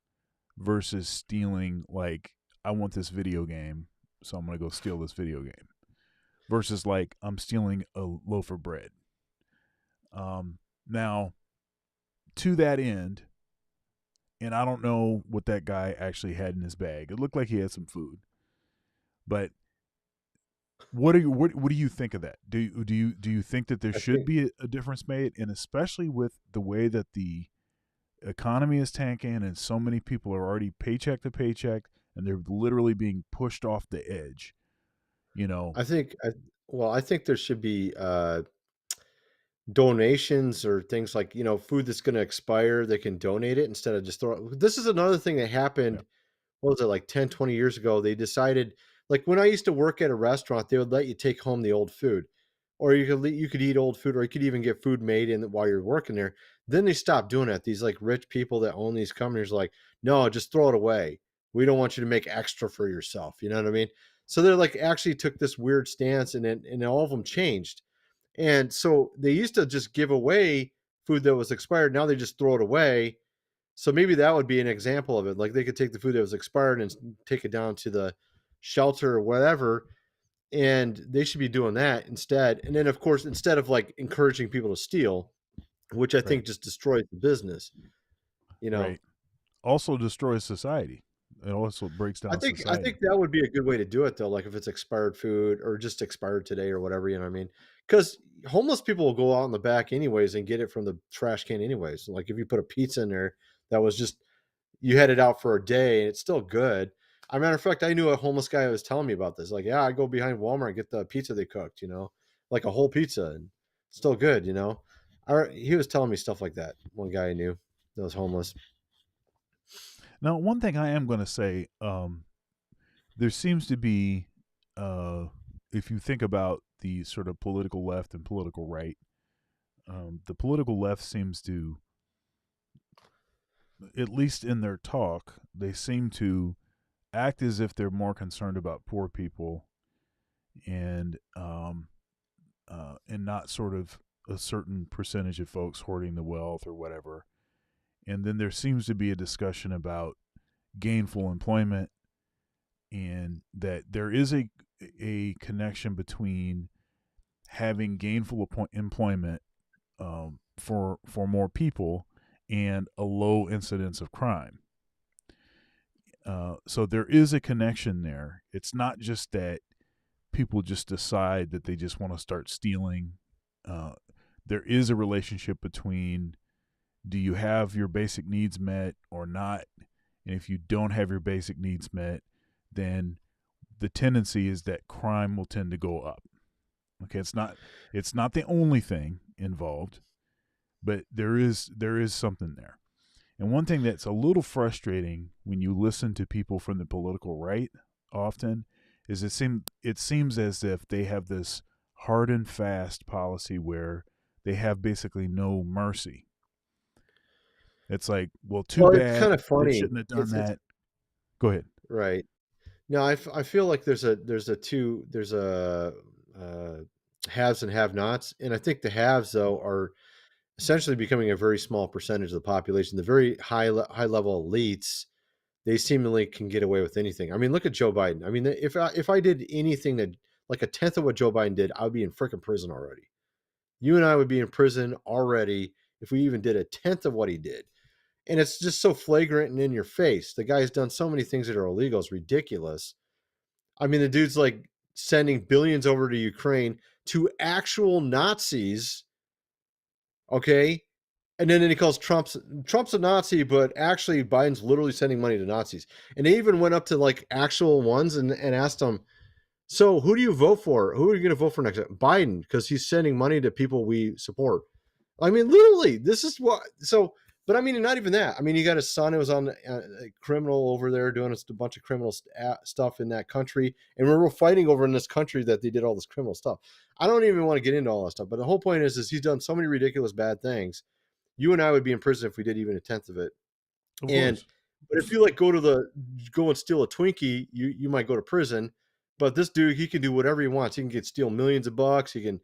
versus stealing like I want this video game, so I'm gonna go steal this video game. Versus like I'm stealing a loaf of bread. Now, to that end, and I don't know what that guy actually had in his bag. It looked like he had some food, but what do you think of that? Do you think that there should be a difference made, and especially with the way that the economy is tanking and so many people are already paycheck to paycheck and they're literally being pushed off the edge? I think there should be donations or things like food that's going to expire. They can donate it instead of just throw it. This is another thing that happened. Yeah. What was it, like 10, 20 years ago? They decided, like when I used to work at a restaurant, they would let you take home the old food, or you could eat old food, or you could even get food made in while you're working there. Then they stopped doing that. These like rich people that own these companies are like, no, just throw it away. We don't want you to make extra for yourself. You know what I mean? So they're like actually took this weird stance, and all of them changed. And so they used to just give away food that was expired. Now they just throw it away. So maybe that would be an example of it. Like they could take the food that was expired and take it down to the shelter or whatever. And they should be doing that instead. And then, of course, instead of like encouraging people to steal, which I think just destroys the business, Right. Also destroys society. It also breaks down society. I think that would be a good way to do it, though. Like if it's expired food or just expired today or whatever, you know what I mean? Because homeless people will go out in the back anyways and get it from the trash can anyways. So like if you put a pizza in there that was just, you had it out for a day and it's still good. As a matter of fact, I knew a homeless guy who was telling me about this. Like, yeah, I go behind Walmart and get the pizza they cooked, like a whole pizza, and it's still good, He was telling me stuff like that. One guy I knew that was homeless. Now, one thing I am going to say, there seems to be, if you think about the sort of political left and political right, the political left seems to, at least in their talk, they seem to act as if they're more concerned about poor people and not sort of a certain percentage of folks hoarding the wealth or whatever. And then there seems to be a discussion about gainful employment, and that there is a connection between having gainful employment for more people and a low incidence of crime. So there is a connection there. It's not just that people just decide that they just want to start stealing. There is a relationship between, do you have your basic needs met or not? And if you don't have your basic needs met, then the tendency is that crime will tend to go up. Okay, it's not the only thing involved, but there is something there. And one thing that's a little frustrating when you listen to people from the political right often is it seems as if they have this hard and fast policy where they have basically no mercy. It's like, well, too bad. It's kind of funny. They shouldn't have done that. Go ahead. Right. No, I feel like there's a haves and have-nots, and I think the haves though are essentially becoming a very small percentage of the population. The very high level elites, they seemingly can get away with anything. I mean, look at Joe Biden. I mean, if I did anything that like a tenth of what Joe Biden did, I would be in freaking prison already. You and I would be in prison already if we even did a tenth of what he did. And it's just so flagrant and in your face. The guy's done so many things that are illegal. It's ridiculous. I mean, the dude's like sending billions over to Ukraine to actual Nazis. Okay. And then he calls Trump's a Nazi, but actually Biden's literally sending money to Nazis. And they even went up to like actual ones and asked them, so who do you vote for? Who are you going to vote for next? Biden, because he's sending money to people we support. I mean, literally, this is what, so, but I mean, not even that. I mean, you got his son who was on a criminal over there doing a bunch of criminal stuff in that country. And we're fighting over in this country that they did all this criminal stuff. I don't even want to get into all that stuff. But the whole point is he's done so many ridiculous bad things. You and I would be in prison if we did even a tenth of it. But if you like go and steal a Twinkie, you might go to prison. But this dude, he can do whatever he wants. He can steal millions of bucks. He can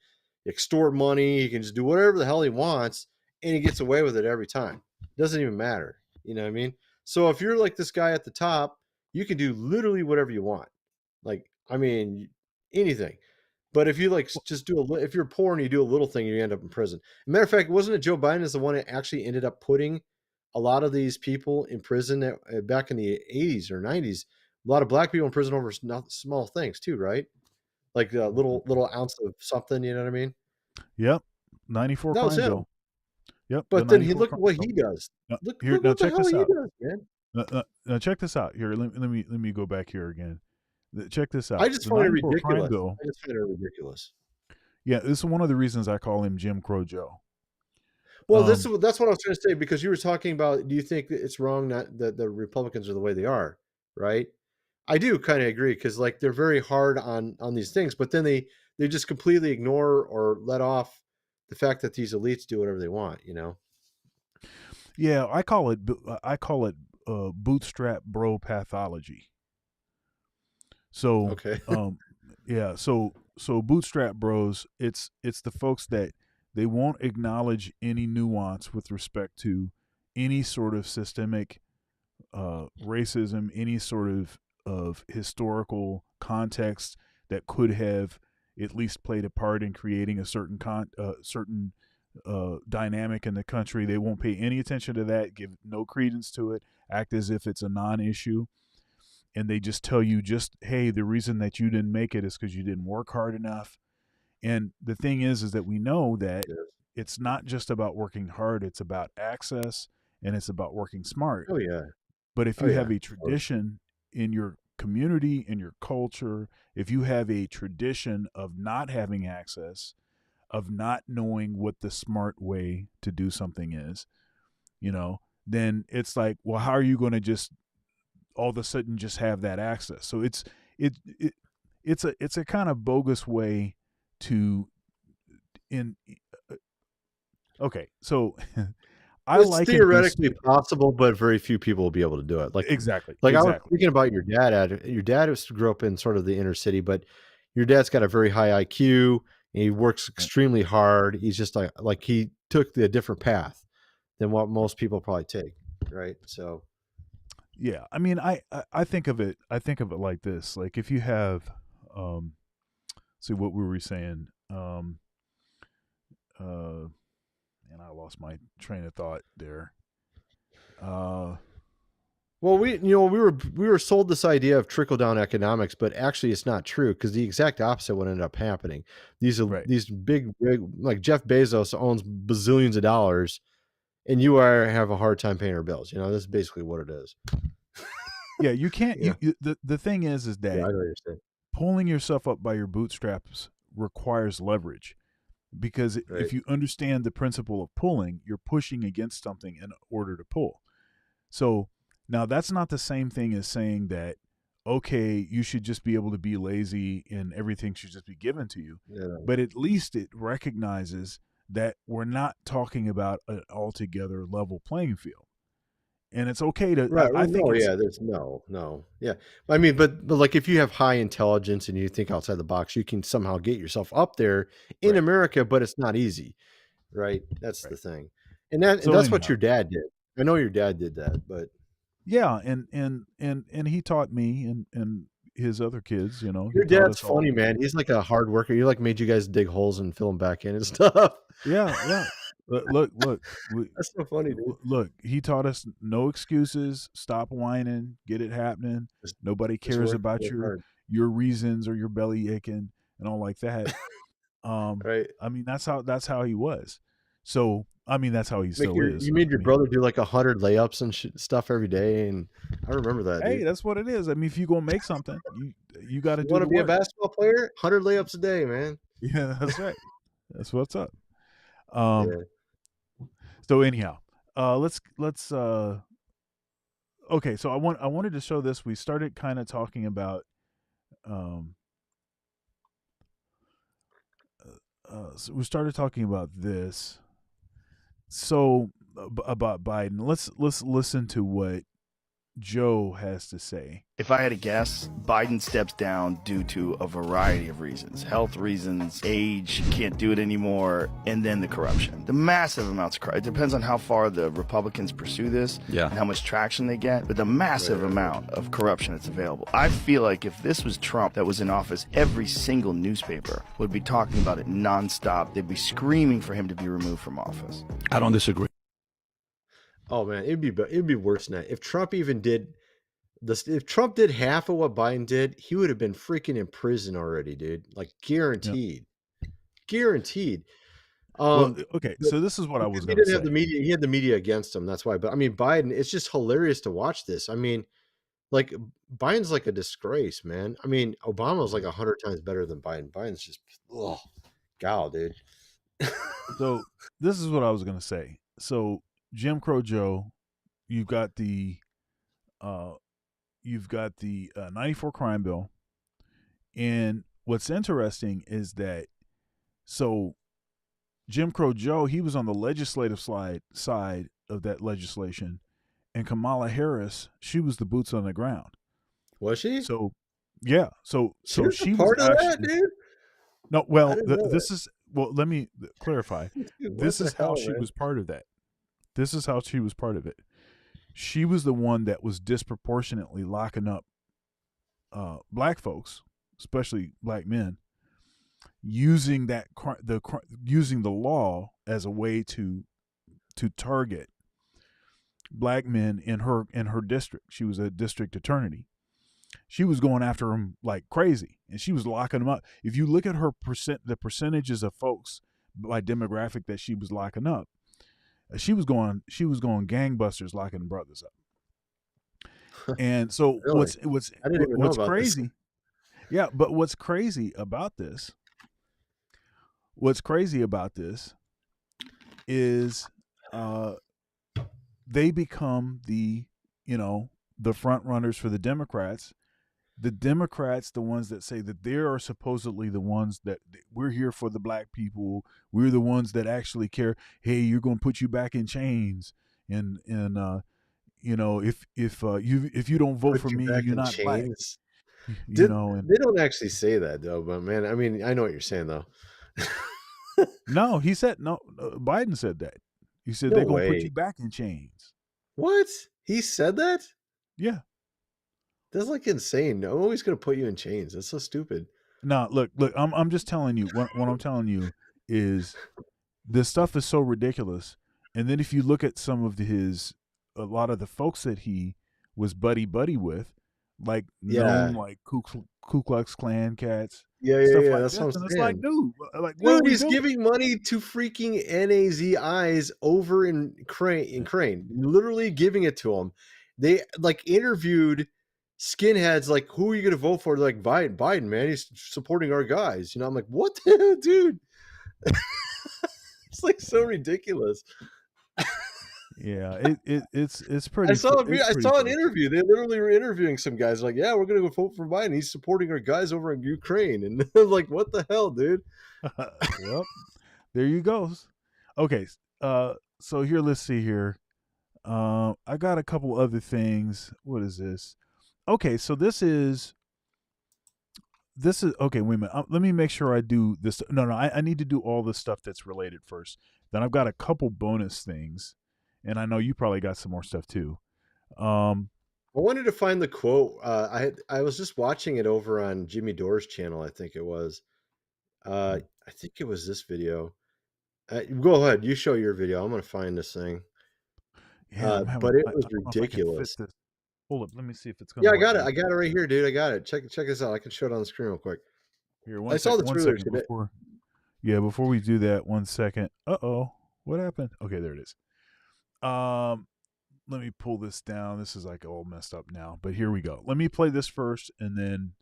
extort money. He can just do whatever the hell he wants. And he gets away with it every time. Doesn't even matter. You know what I mean? So if you're like this guy at the top, you can do literally whatever you want. Like, I mean, anything. But if you like just if you're poor and you do a little thing, you end up in prison. As a matter of fact, wasn't it Joe Biden is the one that actually ended up putting a lot of these people in prison back in the 80s or 90s? A lot of black people in prison over small things too, right? Like a little ounce of something, you know what I mean? Yep. 94 crime bill. Yep. But then look at what he does. Look what the hell he does, man. Now check this out. Here, let me go back here again. Check this out. I just find it ridiculous. Yeah, this is one of the reasons I call him Jim Crow Joe. Well, that's what I was trying to say, because you were talking about, do you think that it's wrong that the Republicans are the way they are, right? I do kind of agree, because like they're very hard on these things, but then they just completely ignore or let off the fact that these elites do whatever they want, you know? Yeah, I call it bootstrap bro pathology. So okay. Yeah, so bootstrap bros, it's the folks that they won't acknowledge any nuance with respect to any sort of systemic racism, any sort of historical context that could have at least played a part in creating a certain dynamic in the country. They won't pay any attention to that, give no credence to it, act as if it's a non-issue. And they just tell you hey, the reason that you didn't make it is because you didn't work hard enough. And the thing is that we know that it's not just about working hard. It's about access, and it's about working smart. Oh, yeah. But if you have a tradition in your community, in your culture, if you have a tradition of not having access, of not knowing what the smart way to do something is, you know, then it's like, well, how are you going to just all of a sudden just have that access? So it's a kind of bogus way to okay, so it's theoretically possible, but very few people will be able to do it. Like exactly. I was thinking about your dad. Your dad grew up in sort of the inner city, but your dad's got a very high IQ. He works extremely hard. He's just like he took the different path than what most people probably take, right? So Yeah, I mean, I think of it. I think of it like this: like if you have, see what were we saying? And I lost my train of thought there. well, we were sold this idea of trickle down economics, but actually it's not true because the exact opposite would end up happening. These big like Jeff Bezos owns bazillions of dollars, and you have a hard time paying your bills. You know, this is basically what it is. Yeah, you can't. The thing is that I know what you're saying. pulling yourself up by your bootstraps requires leverage, because if you understand the principle of pulling, you're pushing against something in order to pull. So now that's not the same thing as saying that, okay, you should just be able to be lazy and everything should just be given to you. Yeah. But at least it recognizes that we're not talking about an altogether level playing field. And it's okay to, Right. I think there's no. Yeah. I mean, but like if you have high intelligence and you think outside the box, you can somehow get yourself up there in America, but it's not easy. Right. That's the thing. And that's what your dad did. I know your dad did that, but yeah. And he taught me and his other kids, you know. Your dad's funny, man. He's like a hard worker. He like made you guys dig holes and fill them back in and stuff. Yeah. Look. That's so funny, dude. Look, he taught us no excuses. Stop whining. Get it happening. Nobody cares about your reasons or your belly aching and all like that. Right. I mean, that's how he was. So I mean, that's how he still is. You made your brother do like 100 layups and stuff every day, and I remember that. Hey, dude. that's what it is. I mean, if you gonna make something, you got to do. Want to be work. a basketball player? 100 layups a day, man. Yeah, that's right. That's what's up. Yeah. So anyhow, let's okay. So I wanted to show this. We started kind of talking about so we started talking about this. So about Biden, let's listen to what Joe has to say. If I had to guess, Biden steps down due to a variety of reasons. Health reasons, age, can't do it anymore, and then the corruption. The massive amounts of corruption. It depends on how far the Republicans pursue this and how much traction they get, but the massive amount of corruption that's available. I feel like if this was Trump that was in office, every single newspaper would be talking about it nonstop. They'd be screaming for him to be removed from office. I don't disagree. Oh man, it'd be worse than that. If Trump even did this, if Trump did half of what Biden did, he would have been freaking in prison already, dude. Like guaranteed, guaranteed. Well, okay, so this is what I was going to say. Have the media. He had the media against him. That's why. But I mean, Biden. It's just hilarious to watch this. I mean, like Biden's like a disgrace, man. I mean, Obama's like 100 times better than Biden. Biden's just, gal, dude. So this is what I was going to say. So Jim Crow Joe, you've got the 94 crime bill, and what's interesting is that so Jim Crow Joe, he was on the legislative side of that legislation, and Kamala Harris, she was the boots on the ground. Was she? So yeah, so she was part of that, dude. No, well, this is let me clarify. Dude, this is how she was part of that. This is how she was part of it. She was the one that was disproportionately locking up black folks, especially black men, using using the law as a way to target black men in her district. She was a district attorney. She was going after them like crazy, and she was locking them up. If you look at the percentages of folks by demographic that she was locking up, she was going gangbusters locking brothers up. And so really? what's crazy, this. Yeah, but what's crazy about this is they become the front runners for the Democrats. The Democrats, the ones that say that they are supposedly the ones that we're here for the black people. We're the ones that actually care. Hey, you're going to put you back in chains, and if you don't vote for me, you're not black. They don't actually say that though. But man, I mean, I know what you're saying though. No, he said no. Biden said that. He said No they're gonna put way. you back in chains. What? He said that? Yeah. That's like insane. No, always gonna put you in chains. That's so stupid. No, look. I'm just telling you. What I'm telling you is this stuff is so ridiculous. And then if you look at a lot of the folks that he was buddy with, like Yeah. known like Ku Klux Klan cats, stuff Yeah. like That's this, what and I'm it's like, saying. dude, like what are Dude, we he's doing? giving money to freaking NAZIs over in Crane. Literally giving it to them. They like interviewed skinheads like, who are you gonna vote for? They're like, Biden, man, he's supporting our guys. I'm like, what the hell, dude? It's like so ridiculous. Yeah, it's pretty. I saw It's pretty an frustrating. interview. They literally were interviewing some guys like, yeah, we're gonna go vote for Biden. He's supporting our guys over in Ukraine. And I'm like, what the hell, dude? Well, there you go. Okay, so here, let's see here. I got a couple other things. What is this? Okay, so this is okay. Wait a minute. Let me make sure I do this. No, I need to do all the stuff that's related first. Then I've got a couple bonus things, and I know you probably got some more stuff too. I wanted to find the quote. I was just watching it over on Jimmy Dore's channel. I think it was. I think it was this video. Go ahead. You show your video. I'm going to find this thing. Yeah, but it I was don't know if I can fit ridiculous. this. Hold up, let me see if it's gonna Yeah, I work. got it. I got it right here, dude. I got it. Check this out. I can show it on the screen real quick. Here, I saw the one trailer second today. before we do that. 1 second. What happened? Okay, there it is. Let me pull this down. This is like all messed up now, but here we go. Let me play this first, and then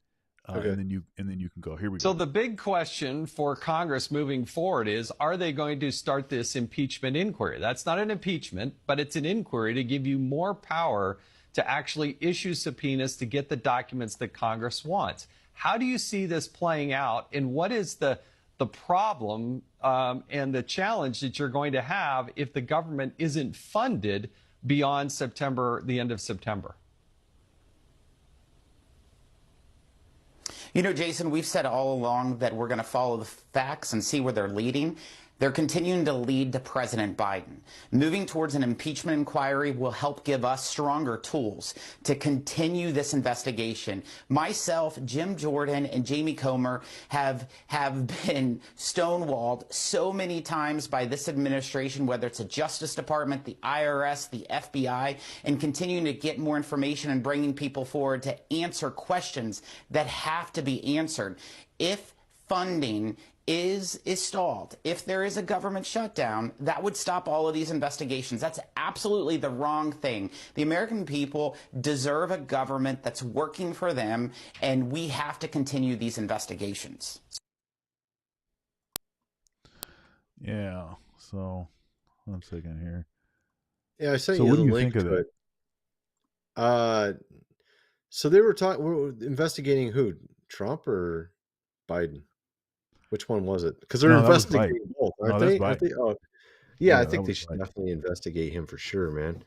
Okay. and then you can go. Here we go. So the big question for Congress moving forward is, are they going to start this impeachment inquiry? That's not an impeachment, but it's an inquiry to give you more power to actually issue subpoenas to get the documents that Congress wants. How do you see this playing out, and what is the problem and the challenge that you're going to have if the government isn't funded beyond September, the end of September? You know, Jason, we've said all along that we're going to follow the facts and see where they're leading. They're continuing to lead to President Biden. Moving towards an impeachment inquiry will help give us stronger tools to continue this investigation. Myself, Jim Jordan, and Jamie Comer have been stonewalled so many times by this administration, whether it's the Justice Department, the IRS, the FBI, and continuing to get more information and bringing people forward to answer questions that have to be answered. If funding is stalled, if there is a government shutdown, that would stop all of these investigations. That's absolutely the wrong thing. The American people deserve a government that's working for them, and we have to continue these investigations. Yeah. So, 1 second here. Yeah, I sent So you what the do you link think of to that? it. So they were investigating who? Trump or Biden? Which one was it? Because they're No, that was investigating both, aren't that's they? Biden. Oh, Yeah, I that think they was should Biden. definitely investigate him for sure, man.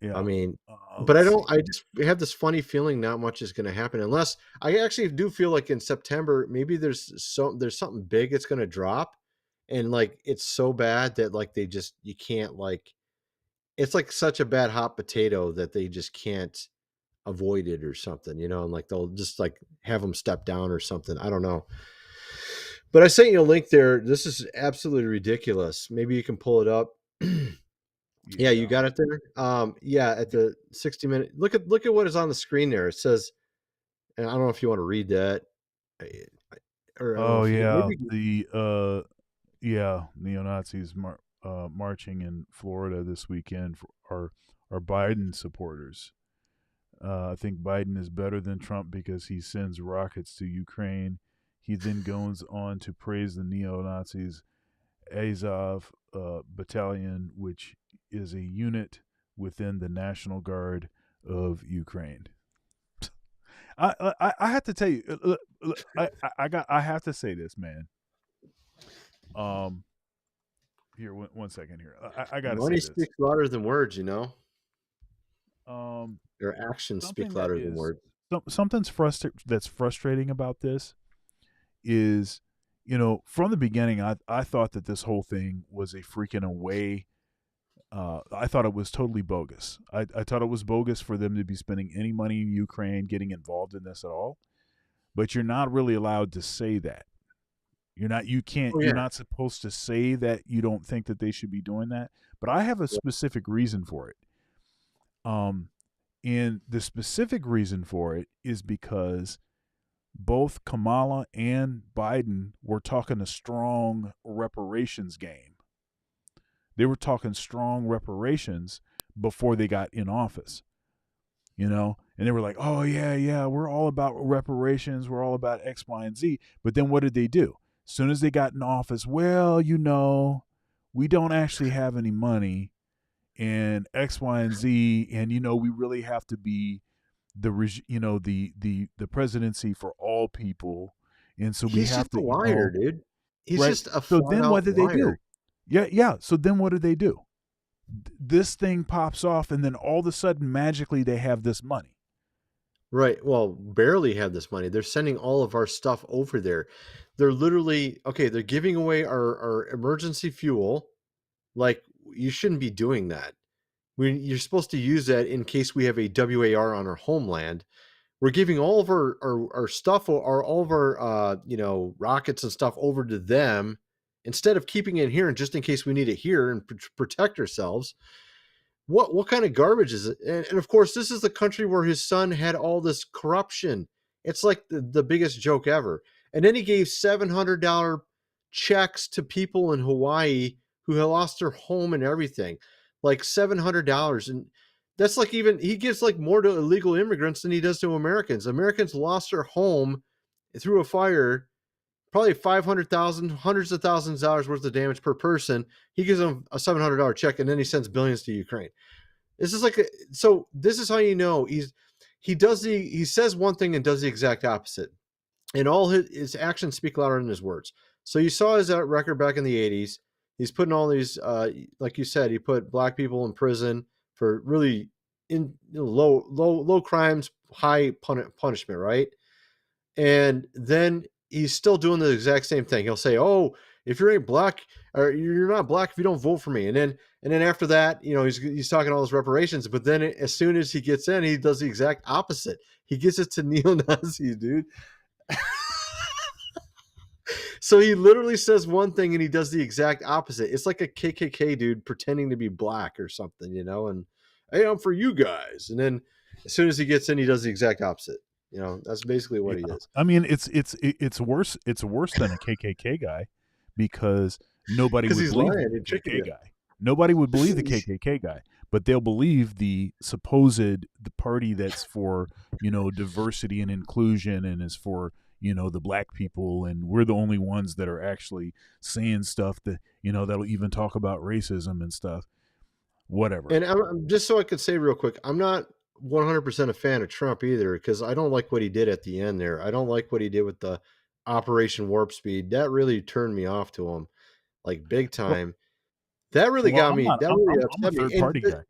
Yeah. I mean, but let's see. I just have this funny feeling not much is going to happen unless I actually do feel like in September maybe there's something big that's going to drop, and like it's so bad that like you can't, like, it's like such a bad hot potato that they just can't avoid it or something, and like they'll just like have them step down or something. I don't know. But I sent you a link there. This is absolutely ridiculous. Maybe you can pull it up. Yeah, you got it there. Yeah, at the 60-minute. Look at what is on the screen there. It says, and I don't know if you want to read that, or I don't know Oh if yeah, maybe. neo-Nazis marching in Florida this weekend are Biden supporters. I think Biden is better than Trump because he sends rockets to Ukraine. He then goes on to praise the neo-Nazis Azov battalion, which is a unit within the National Guard of Ukraine. I have to tell you, I have to say this, man. Here, 1 second here. I gotta Money say this. speaks louder than words, Um, Their actions speak something that louder than is words. something's that's frustrating about this is from the beginning, I thought that this whole thing was a freaking away. I thought it was totally bogus. I thought it was bogus for them to be spending any money in Ukraine, getting involved in this at all. But you're not really allowed to say that. You're not supposed to say that you don't think that they should be doing that. But I have a specific reason for it. And the specific reason for it is because both Kamala and Biden were talking a strong reparations game. They were talking strong reparations before they got in office, and they were like, oh, yeah, we're all about reparations. We're all about X, Y, and Z. But then what did they do? As soon as they got in office, well, we don't actually have any money and X, Y, and Z. And, we really have to be the presidency for all people, and so He's have just a liar, dude. He's right? just a so then what did they do? liar. Yeah. So then what did they do? This thing pops off, and then all of a sudden, magically, they have this money. Right. Well, barely have this money. They're sending all of our stuff over there. They're literally they're giving away our emergency fuel. Like, you shouldn't be doing that. You're supposed to use that in case we have a WAR on our homeland. We're giving all of our stuff, or all of our rockets and stuff over to them instead of keeping it here, and just in case we need it here and protect ourselves. What kind of garbage is it? And of course, this is the country where his son had all this corruption. It's like the biggest joke ever. And then he gave $700 checks to people in Hawaii who had lost their home and everything, like $700. And that's like, even he gives like more to illegal immigrants than he does to Americans. Americans lost their home through a fire, probably 500,000, hundreds of thousands of dollars worth of damage per person. He gives them a $700 check, and then he sends billions to Ukraine. This is like, so this is how he says one thing and does the exact opposite. And all his actions speak louder than his words. So you saw his record back in the 80s. He's putting all these, like you said, he put black people in prison for really low crimes, high punishment, right? And then he's still doing the exact same thing. He'll say, "Oh, if you ain't black, or you're not black if you don't vote for me." And then after that, he's talking all those reparations. But then as soon as he gets in, he does the exact opposite. He gives it to neo-Nazis, dude. So he literally says one thing and he does the exact opposite. It's like a KKK dude pretending to be black or something, and hey, I'm for you guys. And then as soon as he gets in, he does the exact opposite. That's basically what he is. I mean, it's worse. It's worse than a KKK guy, because nobody would believe the KKK guy. Nobody would believe the KKK guy, but they'll believe the party that's for diversity and inclusion and is for the black people, and we're the only ones that are actually saying stuff that that'll even talk about racism and stuff. Whatever. And I'm just so I could say real quick, I'm not 100% a fan of Trump either, because I don't like what he did at the end there. I don't like what he did with the Operation Warp Speed. That really turned me off to him, like big time. That really got me. That really upset me. I'm a third party guy.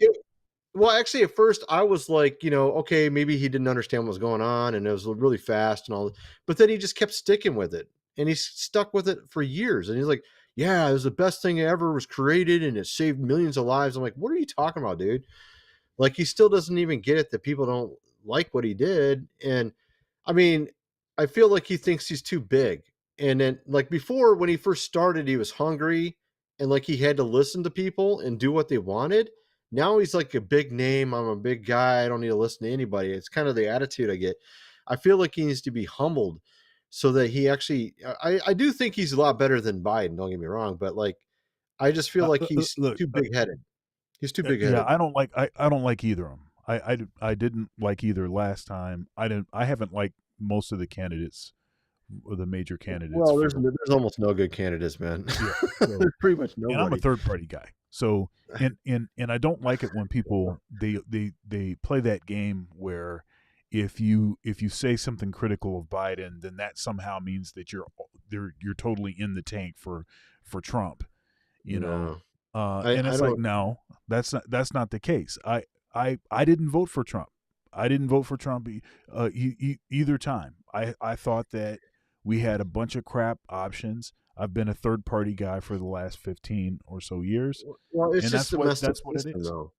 Well, actually, at first I was like, okay, maybe he didn't understand what was going on, and it was really fast and all. But then he just kept sticking with it, and he stuck with it for years. And he's like, "Yeah, it was the best thing ever was created, and it saved millions of lives." I'm like, "What are you talking about, dude?" Like, he still doesn't even get it that people don't like what he did. And I mean, I feel like he thinks he's too big. And then, like, before, when he first started, he was hungry and like he had to listen to people and do what they wanted. Now he's like a big name. I'm a big guy. I don't need to listen to anybody. It's kind of the attitude I get. I feel like he needs to be humbled so that he actually, I do think he's a lot better than Biden. Don't get me wrong. But like, I just feel like he's too big headed. He's too big headed. Yeah, I don't like either of them. I didn't like either last time. I haven't liked most of the candidates, or the major candidates. Well, there's almost no good candidates, man. Yeah, so, there's pretty much nobody. And I'm a third party guy. So and I don't like it when people they play that game where if you say something critical of Biden, then that somehow means that you're totally in the tank for Trump. And it's like, no, that's not the case. I didn't vote for Trump. I didn't vote for Trump either time. I thought that We had a bunch of crap options. I've been a third party guy for the last 15 or so years. Well, it's And just that's a what messed up it system, is. though.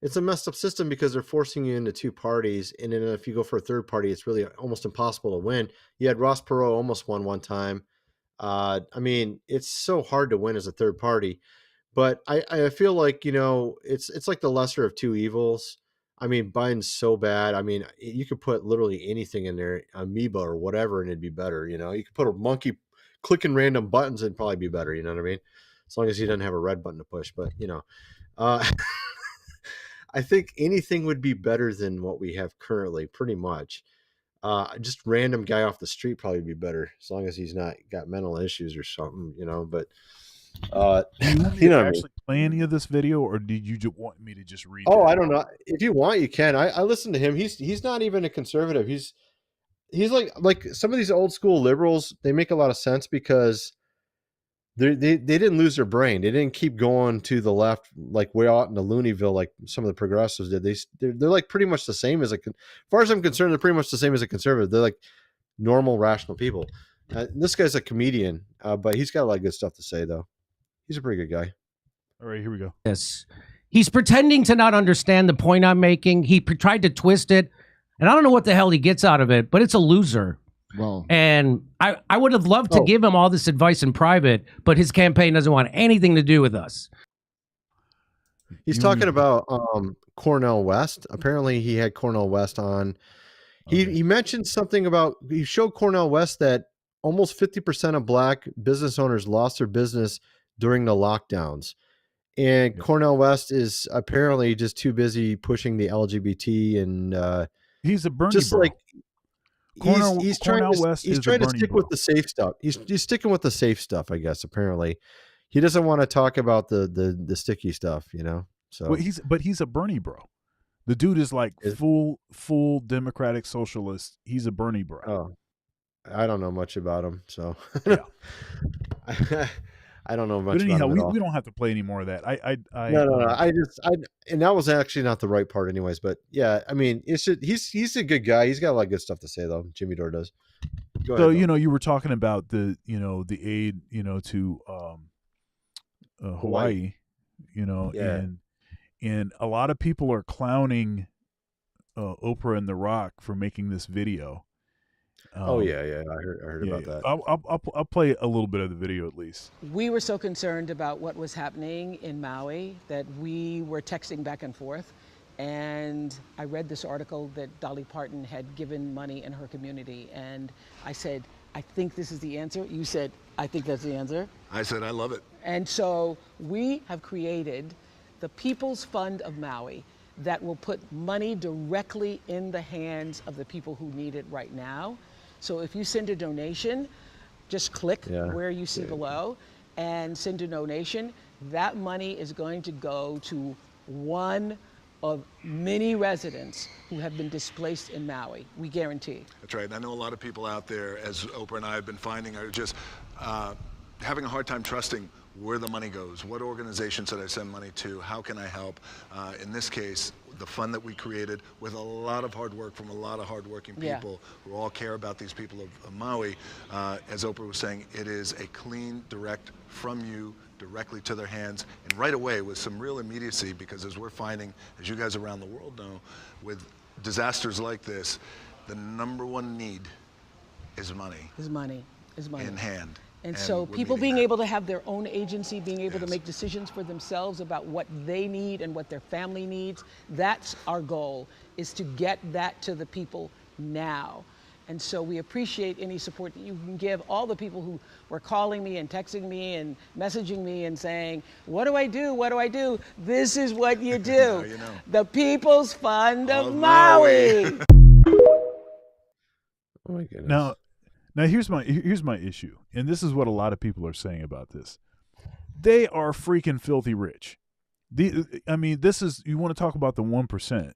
It's a messed up system because they're forcing you into two parties, and then if you go for a third party, it's really almost impossible to win. You had Ross Perot almost won one time. I mean, it's so hard to win as a third party. But I feel like, it's like the lesser of two evils. I mean, Biden's so bad. I mean, you could put literally anything in there, amoeba or whatever, and it'd be better. You could put a monkey clicking random buttons and probably be better. You know what I mean? As long as he doesn't have a red button to push. But uh, I think anything would be better than what we have currently, pretty much. Just random guy off the street probably be better, as long as he's not got mental issues or something, But do you want me to actually play any of this video, or did you just want me to just read? Oh, I don't know. If you want, you can. I listen to him. He's not even a conservative. He's like some of these old school liberals. They make a lot of sense because they didn't lose their brain. They didn't keep going to the left like way out into Looneyville like some of the progressives did. They're like pretty much the same as as far as I'm concerned. They're pretty much the same as a conservative. They're like normal, rational people. This guy's a comedian, but he's got a lot of good stuff to say, though. He's a pretty good guy. All right, here we go. Yes. He's pretending to not understand the point I'm making. He tried to twist it, and I don't know what the hell he gets out of it, but it's a loser. Well, and I would have loved to give him all this advice in private, but his campaign doesn't want anything to do with us. He's talking about Cornel West. Apparently, he had Cornel West on. He mentioned something about, he showed Cornel West that almost 50% of black business owners lost their business during the lockdowns. And Cornel West is apparently just too busy pushing the LGBT and he's a Bernie just bro. like he's trying to stick bro. with the safe stuff. He's sticking with the safe stuff, I guess. Apparently, he doesn't want to talk about the sticky stuff, So Well, he's a Bernie bro. The dude is like full Democratic socialist. He's a Bernie bro. Oh, I don't know much about him, so yeah. I don't know much. But anyhow, about him at all. we don't have to play any more of that. No. And that was actually not the right part, anyways. But yeah, I mean, he's a good guy. He's got a lot of good stuff to say, though. Jimmy Dore does. Go ahead, you were talking about the aid to Hawaii, and a lot of people are clowning Oprah and The Rock for making this video. I heard about that. I'll play a little bit of the video at least. We were so concerned about what was happening in Maui that we were texting back and forth. And I read this article that Dolly Parton had given money in her community. And I said, I think this is the answer. You said, I think that's the answer. I said, I love it. And so we have created the People's Fund of Maui that will put money directly in the hands of the people who need it right now. So if you send a donation, just click where you see below and send a donation. That money is going to go to one of many residents who have been displaced in Maui. We guarantee. That's right. And I know a lot of people out there, as Oprah and I have been finding, are just having a hard time trusting where the money goes. What organizations should I send money to? How can I help? In this case, the fund that we created with a lot of hard work from a lot of hardworking people who all care about these people of Maui. As Oprah was saying, it is a clean, direct from you directly to their hands and right away with some real immediacy, because as we're finding, as you guys around the world know, with disasters like this, the number one need is money. Is money. In hand. And so people being able to have their own agency, being able to make decisions for themselves about what they need and what their family needs, that's our goal, is to get that to the people now. And so we appreciate any support that you can give. All the people who were calling me and texting me and messaging me and saying, what do I do? What do I do? This is what you do. You know. The People's Fund of Maui. Oh my Now goodness. here's my issue, and this is what a lot of people are saying about this. They are freaking filthy rich. This is, you want to talk about the 1%.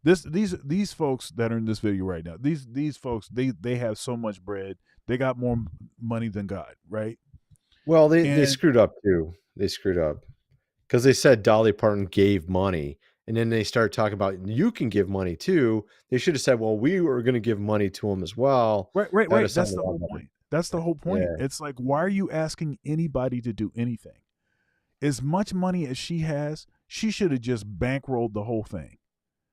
These folks that are in this video right now, these folks, they have so much bread. They got more money than God, right? Well, they screwed up too. They screwed up because they said Dolly Parton gave money, and then they started talking about you can give money too. They should have said, well, we were going to give money to them as well. Right. That's the whole point. That's the whole point. Yeah. It's like, why are you asking anybody to do anything? As much money as she has, she should have just bankrolled the whole thing.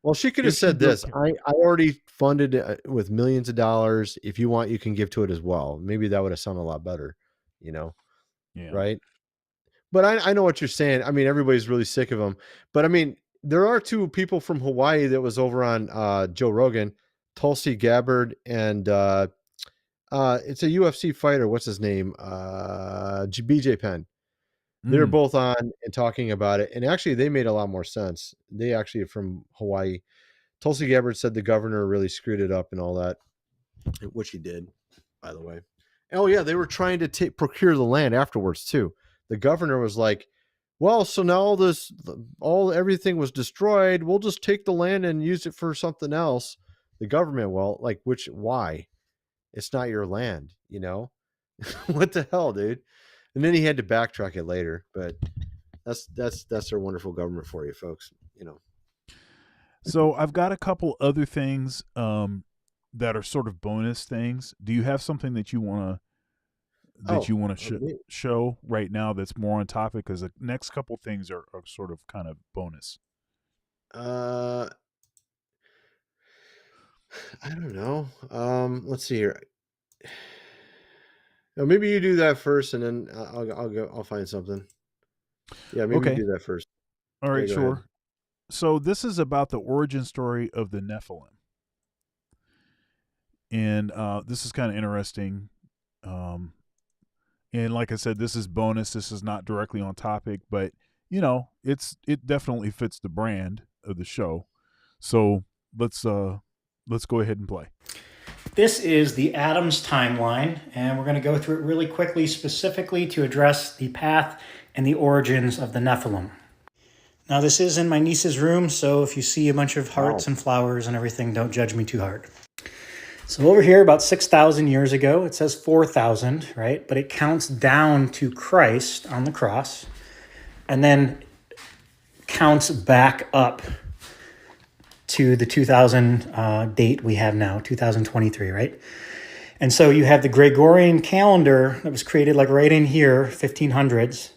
Well, she could have If she said really this. I already funded it with millions of dollars. If you want, you can give to it as well. Maybe that would have sounded a lot better, you know? Yeah. Right. But I know what you're saying. I mean, everybody's really sick of him. But I mean, there are two people from Hawaii that was over on Joe Rogan, Tulsi Gabbard, and it's a UFC fighter. What's his name? BJ Penn. They're both on and talking about it. And actually, they made a lot more sense. They actually are from Hawaii. Tulsi Gabbard said the governor really screwed it up and all that, which he did, by the way. Oh, yeah, they were trying to procure the land afterwards, too. The governor was like, well, so now everything was destroyed. We'll just take the land and use it for something else. The government, well, like, why? It's not your land, you know? What the hell, dude? And then he had to backtrack it later, but that's their wonderful government for you, folks, you know. So I've got a couple other things that are sort of bonus things. Do you have something that you want to show right now that's more on topic? Because the next couple things are sort of kind of bonus. I don't know. Let's see here. No, maybe you do that first, and then I'll find something. Yeah, maybe you do that first. All right, go sure. ahead. So this is about the origin story of the Nephilim. And this is kind of interesting. And like I said, this is bonus. This is not directly on topic, but you know, it definitely fits the brand of the show. So let's go ahead and play. This is the Adams timeline, and we're going to go through it really quickly, specifically to address the path and the origins of the Nephilim. Now, this is in my niece's room, so if you see a bunch of hearts and flowers and everything, don't judge me too hard. So over here, about 6,000 years ago, it says 4,000, right? But it counts down to Christ on the cross, and then counts back up to the 2000 date we have now, 2023, right? And so you have the Gregorian calendar that was created like right in here, 1500s,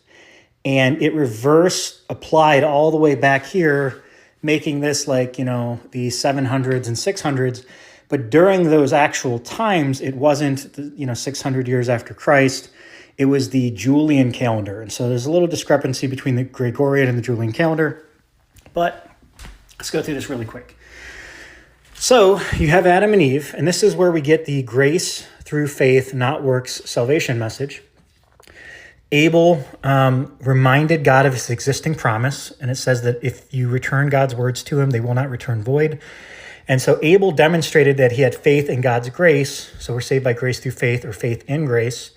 and it reverse applied all the way back here, making this like, you know, the 700s and 600s. But during those actual times, it wasn't, 600 years after Christ. It was the Julian calendar. And so there's a little discrepancy between the Gregorian and the Julian calendar. But let's go through this really quick. So you have Adam and Eve, and this is where we get the grace through faith, not works salvation message. Abel reminded God of his existing promise, and it says that if you return God's words to him, they will not return void. And so Abel demonstrated that he had faith in God's grace. So we're saved by grace through faith, or faith in grace.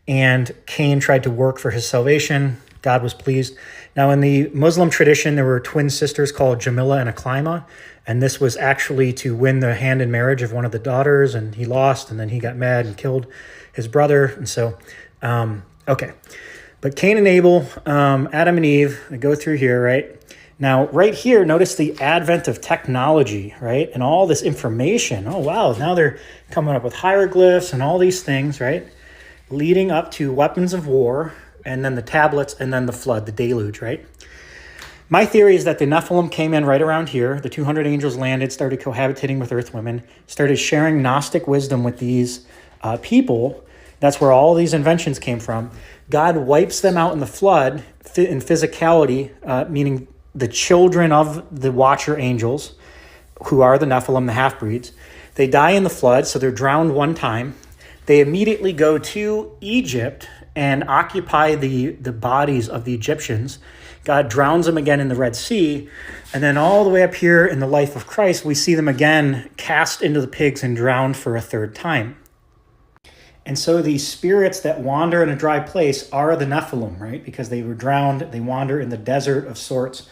And Cain tried to work for his salvation. God was pleased. Now, in the Muslim tradition, there were twin sisters called Jamila and Aklima. And this was actually to win the hand in marriage of one of the daughters. And he lost, and then he got mad and killed his brother. And so, okay. But Cain and Abel, Adam and Eve, they go through here, right? Now, right here, notice the advent of technology, right? And all this information. Oh, wow. Now they're coming up with hieroglyphs and all these things, right? Leading up to weapons of war, and then the tablets, and then the flood, the deluge, right? My theory is that the Nephilim came in right around here. The 200 angels landed, started cohabitating with earth women, started sharing Gnostic wisdom with these people. That's where all these inventions came from. God wipes them out in the flood in physicality, meaning the children of the watcher angels, who are the Nephilim, the half-breeds. They die in the flood, so they're drowned one time. They immediately go to Egypt and occupy the bodies of the Egyptians. God drowns them again in the Red Sea. And then all the way up here in the life of Christ, we see them again cast into the pigs and drowned for a third time. And so these spirits that wander in a dry place are the Nephilim, right? Because they were drowned, they wander in the desert of sorts,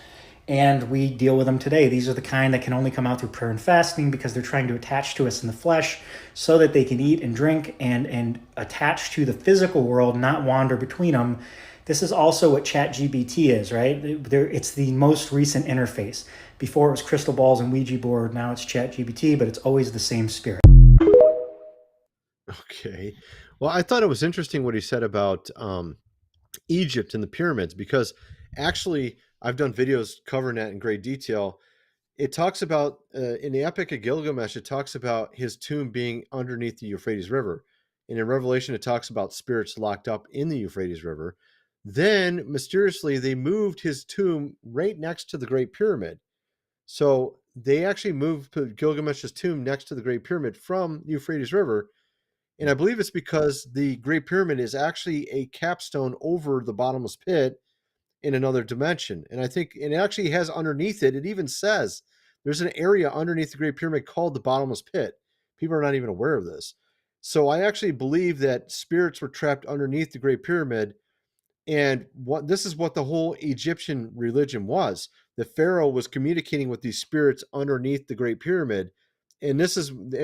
and we deal with them today. These are the kind that can only come out through prayer and fasting because they're trying to attach to us in the flesh so that they can eat and drink and attach to the physical world, not wander between them. This is also what ChatGPT is, right? It's the most recent interface. Before it was crystal balls and Ouija board, now it's ChatGPT, but it's always the same spirit. Okay. Well, I thought it was interesting what he said about Egypt and the pyramids, because actually I've done videos covering that in great detail. It talks about in the Epic of Gilgamesh, it talks about his tomb being underneath the Euphrates River. And in Revelation, it talks about spirits locked up in the Euphrates River. Then mysteriously, they moved his tomb right next to the Great Pyramid. So they actually moved Gilgamesh's tomb next to the Great Pyramid from the Euphrates River. And I believe it's because the Great Pyramid is actually a capstone over the bottomless pit in another dimension. And I think it actually has underneath it, it even says there's an area underneath the Great Pyramid called the bottomless pit. People are not even aware of this. So I actually believe that spirits were trapped underneath the Great Pyramid. And this is what the whole Egyptian religion was. The Pharaoh was communicating with these spirits underneath the Great Pyramid. And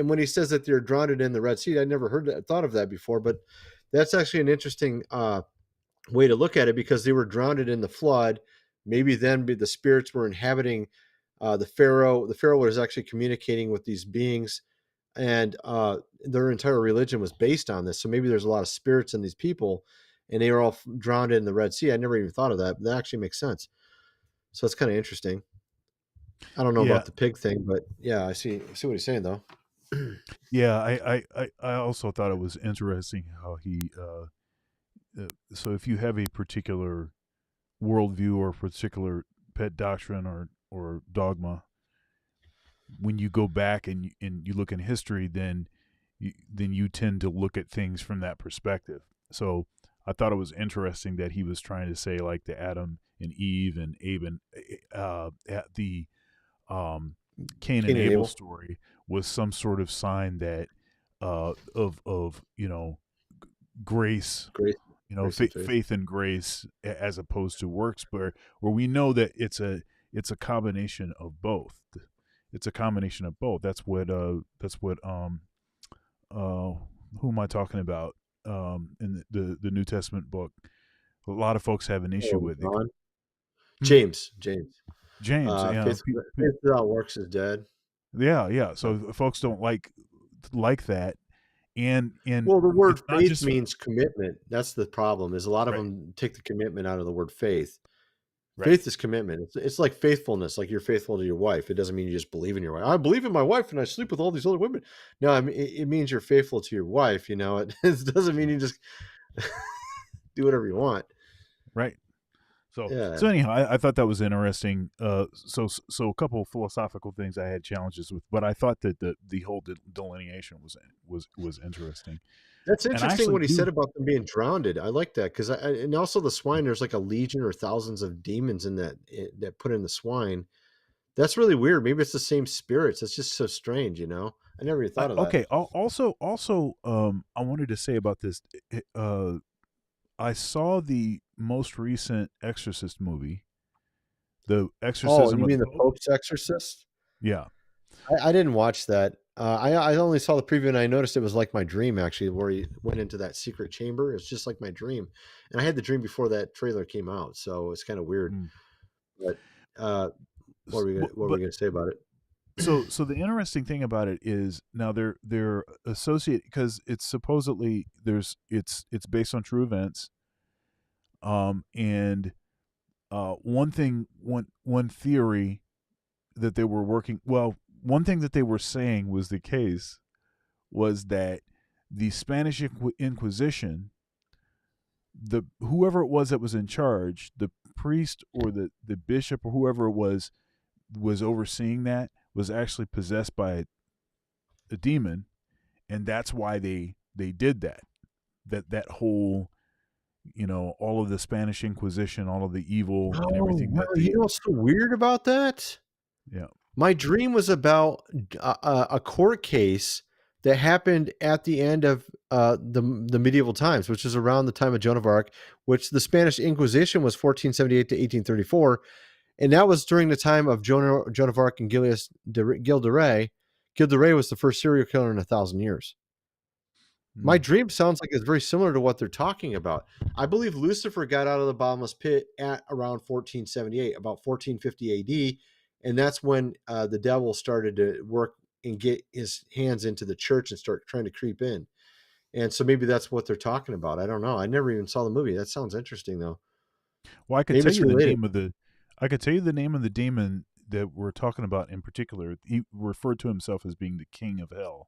when he says that they're drowned in the Red Sea, I never thought of that before, but that's actually an interesting way to look at it, because they were drowned in the flood. Maybe then the spirits were inhabiting the Pharaoh. The Pharaoh was actually communicating with these beings, and their entire religion was based on this. So maybe there's a lot of spirits in these people, and they were all drowned in the Red Sea. I never even thought of that, but that actually makes sense. So it's kind of interesting. I don't know Yeah. about the pig thing, but yeah, I see what he's saying though. Yeah, I also thought it was interesting how he. So if you have a particular worldview or particular pet doctrine or dogma, when you go back and you look in history, then you tend to look at things from that perspective. So I thought it was interesting that he was trying to say like the Adam and Eve and Abe and at the Cain and Abel story was some sort of sign that of grace, faith and grace, as opposed to works, where we know that it's a combination of both. It's a combination of both. That's what who am I talking about in the New Testament book? A lot of folks have an issue with it. James. James. Faith without works is dead. Yeah. So folks don't like that. And well, the word faith means commitment. That's the problem. Is a lot of them take the commitment out of the word faith. Right. Faith is commitment. It's like faithfulness. Like you're faithful to your wife. It doesn't mean you just believe in your wife. I believe in my wife and I sleep with all these other women. No, I mean it means you're faithful to your wife. It doesn't mean you just do whatever you want. Right. So anyhow, I thought that was interesting. So a couple of philosophical things I had challenges with, but I thought that the whole delineation was interesting. That's interesting what he said about them being drowned. I like that, because and also the swine. There's like a legion or thousands of demons in that put in the swine. That's really weird. Maybe it's the same spirits. It's just so strange. I never even thought of that. Okay. Also, I wanted to say about this. I saw the most recent Exorcist movie, The Exorcism. Oh, you mean the Pope's Exorcist? Yeah, I didn't watch that. I only saw the preview, and I noticed it was like my dream, actually, where he went into that secret chamber. It's just like my dream, and I had the dream before that trailer came out, so it's kind of weird. But what were we going to say about it? So the interesting thing about it is now they're associated, because it's supposedly it's based on true events. And one theory that they were one thing that they were saying was the case was that the Spanish Inquisition, whoever it was that was in charge, the priest or the bishop or whoever it was overseeing that, was actually possessed by a demon, and that's why they did that whole, all of the Spanish Inquisition, all of the evil and everything. What's so weird about that? Yeah, my dream was about a court case that happened at the end of the medieval times, which is around the time of Joan of Arc, which the Spanish Inquisition was 1478 to 1834. And that was during the time of Joan of Arc and Gil de Rey. Gil de Rey was the first serial killer in 1,000 years. My dream sounds like it's very similar to what they're talking about. I believe Lucifer got out of the bottomless pit at around 1478, about 1450 AD. And that's when the devil started to work and get his hands into the church and start trying to creep in. And so maybe that's what they're talking about. I don't know. I never even saw the movie. That sounds interesting though. Well, I could Maybe tell it's you the related. name of the demon that we're talking about in particular. He referred to himself as being the king of hell.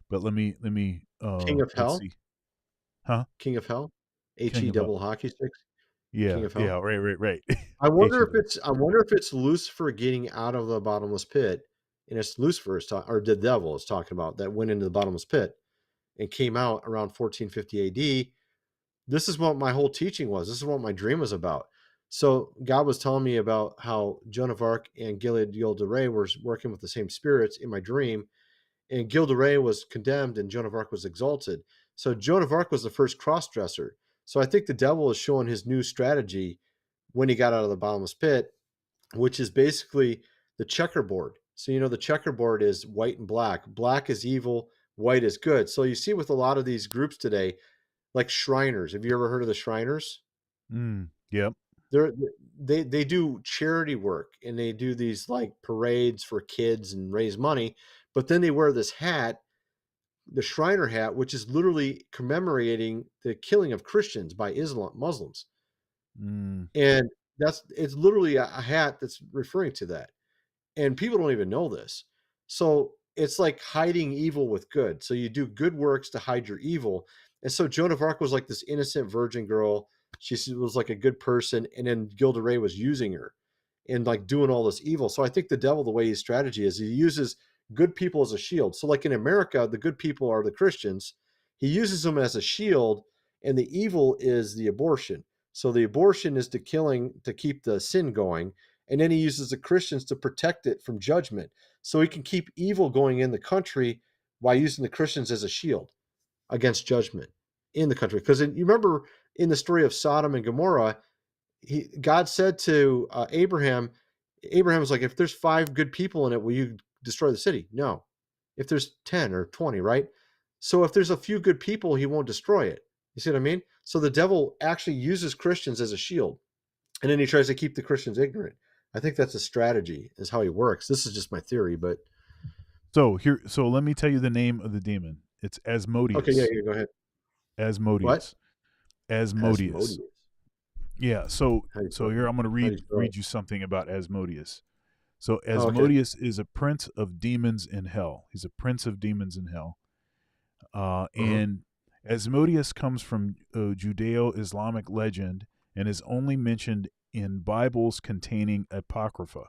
But let me King of let's Hell? see. Huh? King of Hell? King H-E of hell. double hockey sticks? Yeah, King of Hell? yeah, right. I wonder H-E if it's Lucifer getting out of the bottomless pit, and it's Lucifer or the devil is talking about that went into the bottomless pit and came out around 1450 AD. This is what my whole teaching was. This is what my dream was about. So God was telling me about how Joan of Arc and Gilles de Rais were working with the same spirits in my dream, and Gilles de Rais was condemned and Joan of Arc was exalted. So Joan of Arc was the first cross-dresser. So I think the devil is showing his new strategy when he got out of the bottomless pit, which is basically the checkerboard. So, the checkerboard is white and black. Black is evil, white is good. So you see with a lot of these groups today, like Shriners. Have you ever heard of the Shriners? Yep. They do charity work, and they do these like parades for kids and raise money, but then they wear this hat, the Shriner hat, which is literally commemorating the killing of Christians by Muslims. And it's literally a hat that's referring to that. And people don't even know this. So it's like hiding evil with good. So you do good works to hide your evil. And so Joan of Arc was like this innocent virgin girl. She was like a good person. And then Gilles de Rais was using her and like doing all this evil. So I think the devil, the way his strategy is, he uses good people as a shield. So like in America, the good people are the Christians. He uses them as a shield, and the evil is the abortion. So the abortion is the killing to keep the sin going. And then he uses the Christians to protect it from judgment. So he can keep evil going in the country by using the Christians as a shield against judgment in the country. Because you remember in the story of Sodom and Gomorrah, God said to Abraham was like, if there's 5 good people in it, will you destroy the city? No. If there's 10 or 20, right? So if there's a few good people, he won't destroy it. You see what I mean? So the devil actually uses Christians as a shield, and then he tries to keep the Christians ignorant. I think that's a strategy, is how he works. This is just my theory, but So let me tell you the name of the demon. It's Asmodeus. okay, yeah, go ahead. Asmodeus. What? Asmodeus. Yeah. So here I'm going to spell read it? you something about Asmodeus. So okay. Asmodeus is a prince of demons in hell. He's a prince of demons in hell. And Asmodeus comes from Judeo-Islamic legend and is only mentioned in Bibles containing apocrypha,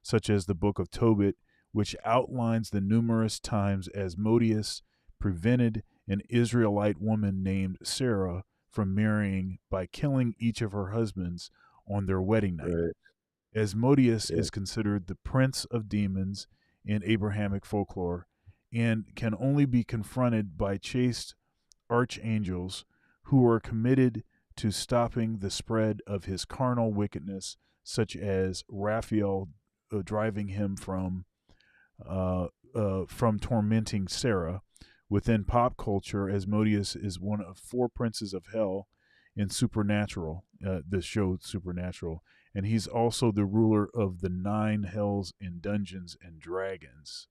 such as the Book of Tobit, which outlines the numerous times Asmodeus prevented an Israelite woman named Sarah from marrying by killing each of her husbands on their wedding night. Right. Asmodeus is considered the prince of demons in Abrahamic folklore and can only be confronted by chaste archangels who are committed to stopping the spread of his carnal wickedness, such as Raphael driving him from tormenting Sarah. Within pop culture, Asmodeus is one of 4 princes of hell in Supernatural, the show Supernatural, and he's also the ruler of the 9 hells in Dungeons and Dragons.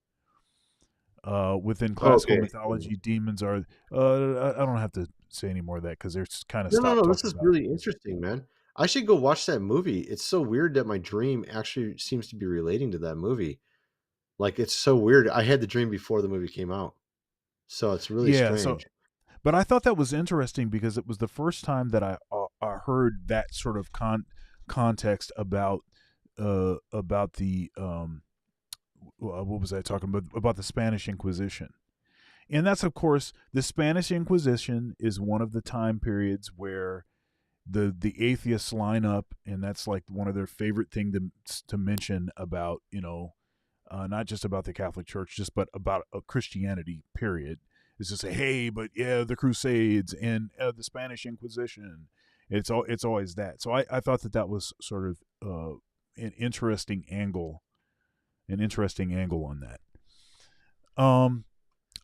Within classical mythology, demons are. I don't have to say any more of that because they're kind of No. This is really interesting, man. I should go watch that movie. It's so weird that my dream actually seems to be relating to that movie. Like, it's so weird. I had the dream before the movie came out, so it's really strange. But I thought that was interesting because it was the first time that I heard that sort of context about the what was I talking about the Spanish Inquisition. And that's, of course, the Spanish Inquisition is one of the time periods where the atheists line up, and that's like one of their favorite thing to mention about, not just about the Catholic Church, just but about Christianity, period, is to say, hey, but yeah, the Crusades and the Spanish Inquisition. It's always that. So I thought that was sort of an interesting angle on that.